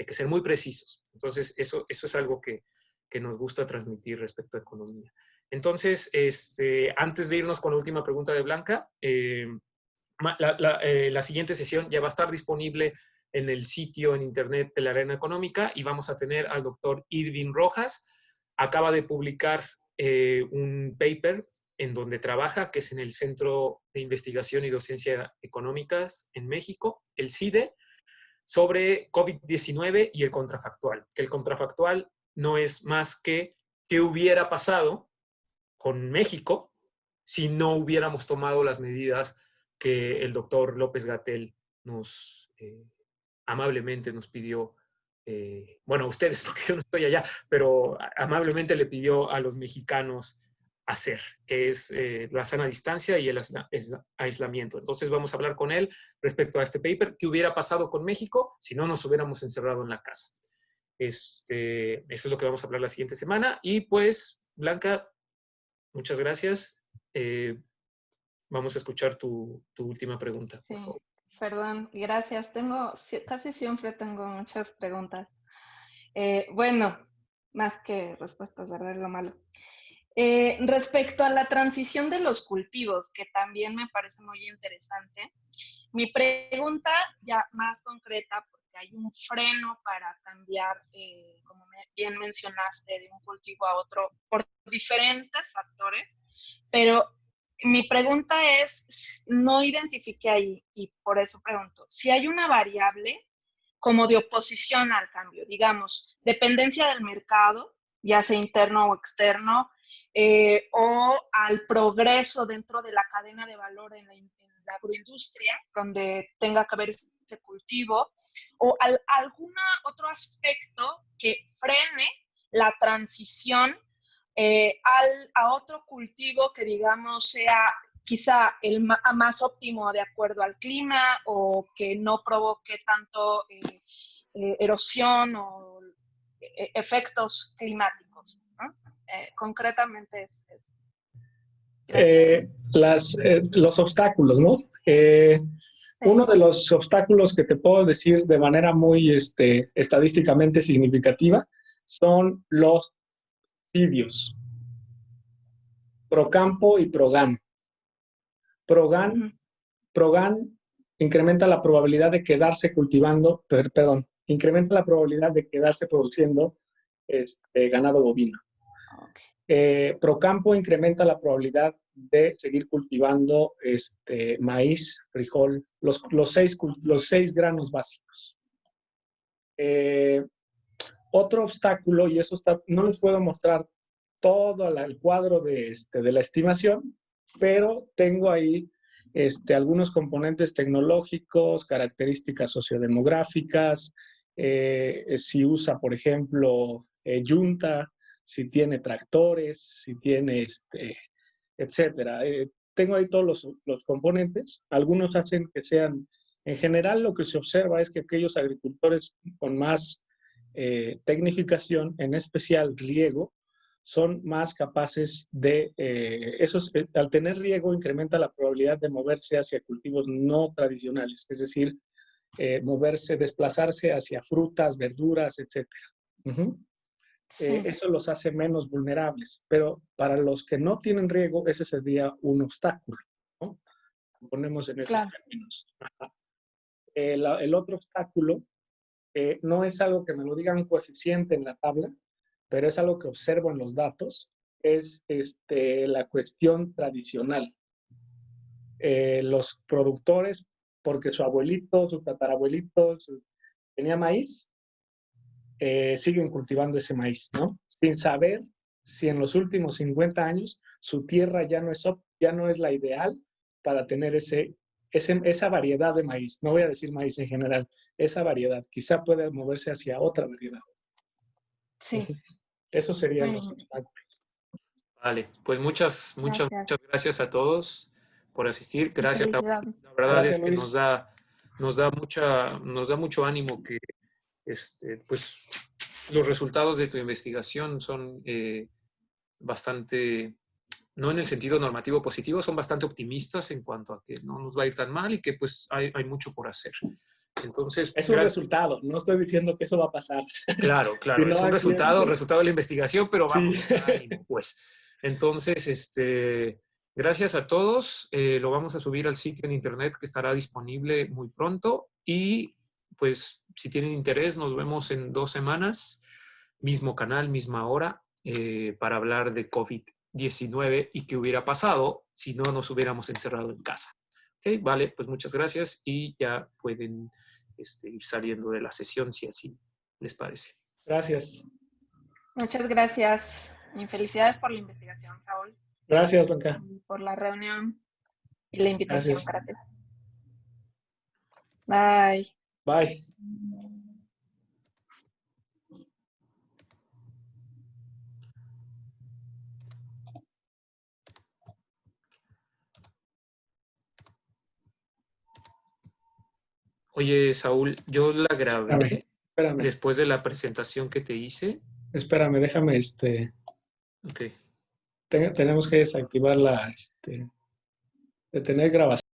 ser muy precisos. Entonces, eso es algo que nos gusta transmitir respecto a economía. Entonces, antes de irnos con la última pregunta de Blanca, la siguiente sesión ya va a estar disponible en el sitio en internet de la Arena Económica y vamos a tener al doctor Irving Rojas. Acaba de publicar un paper en donde trabaja, que es en el Centro de Investigación y Docencia Económicas en México, el CIDE, sobre COVID-19 y el contrafactual. Que el contrafactual no es más que qué hubiera pasado con México si no hubiéramos tomado las medidas que el doctor López-Gatell amablemente nos pidió, bueno, a ustedes, porque yo no estoy allá, pero amablemente le pidió a los mexicanos hacer, que es la sana distancia y el aislamiento. Entonces vamos a hablar con él respecto a este paper, qué hubiera pasado con México si no nos hubiéramos encerrado en la casa. Eso es lo que vamos a hablar la siguiente semana. Y pues, Blanca, muchas gracias. Vamos a escuchar tu última pregunta, Sí, por favor. perdón, gracias. Casi siempre tengo muchas preguntas. Bueno, más que respuestas, ¿verdad? Es lo malo. Respecto a la transición de los cultivos, que también me parece muy interesante, mi pregunta ya más concreta, porque hay un freno para cambiar, como bien mencionaste, de un cultivo a otro por diferentes factores, pero mi pregunta es, no identifiqué ahí y por eso pregunto, si hay una variable como de oposición al cambio, digamos, dependencia del mercado, ya sea interno o externo, o al progreso dentro de la cadena de valor en la agroindustria, donde tenga que haber ese cultivo, o algún otro aspecto que frene la transición a otro cultivo que, digamos, sea quizá el más óptimo de acuerdo al clima o que no provoque tanto erosión o efectos climáticos, ¿no? Concretamente es los obstáculos, ¿no? sí. Uno de los obstáculos que te puedo decir de manera muy estadísticamente significativa son los tibios, Procampo y Progan. Progan incrementa la probabilidad de quedarse cultivando, incrementa la probabilidad de quedarse produciendo ganado bovino. Procampo incrementa la probabilidad de seguir cultivando maíz, frijol, los seis granos básicos. Otro obstáculo, y eso no les puedo mostrar todo el cuadro de la estimación, pero tengo ahí algunos componentes tecnológicos, características sociodemográficas, si usa, por ejemplo, yunta, si tiene tractores, si tiene, etcétera. Tengo ahí todos los componentes. Algunos hacen que sean, en general lo que se observa es que aquellos agricultores con más tecnificación, en especial riego, son más capaces de, al tener riego incrementa la probabilidad de moverse hacia cultivos no tradicionales, es decir, desplazarse hacia frutas, verduras, etc. Sí. Eso los hace menos vulnerables, pero para los que no tienen riego, ese sería un obstáculo, ¿no? Ponemos en esos términos. El otro obstáculo no es algo que me lo digan un coeficiente en la tabla, pero es algo que observo en los datos, es la cuestión tradicional. Los productores, porque su abuelito, su tatarabuelito tenía maíz, siguen cultivando ese maíz, ¿no? Sin saber si en los últimos 50 años su tierra ya no es la ideal para tener esa variedad de maíz. No voy a decir maíz en general, esa variedad. Quizá pueda moverse hacia otra variedad. Sí. Eso serían los obstáculos. Vale, pues muchas gracias a todos por asistir. Gracias. La verdad Gracias, es que Luis. nos da mucho ánimo que pues los resultados de tu investigación son bastante, no en el sentido normativo positivo, son bastante optimistas en cuanto a que no nos va a ir tan mal y que pues hay mucho por hacer. Entonces, es un resultado, no estoy diciendo que eso va a pasar. Claro, Si es un resultado de la investigación, pero vamos, sí. ánimo, pues. Entonces, gracias a todos. Lo vamos a subir al sitio en internet que estará disponible muy pronto. Y pues, si tienen interés, nos vemos en 2 semanas, mismo canal, misma hora, para hablar de COVID-19 y qué hubiera pasado si no nos hubiéramos encerrado en casa. ¿Ok? Vale, pues muchas gracias y ya pueden ir saliendo de la sesión si así les parece. Gracias. Muchas gracias y felicidades por la investigación, Saúl. Gracias, Blanca. Por la reunión y la invitación. Gracias. Bye. Bye. Oye, Saúl, yo la grabé espérame. Después de la presentación que te hice. Espérame, déjame Ok. Tenemos que desactivar detener grabación.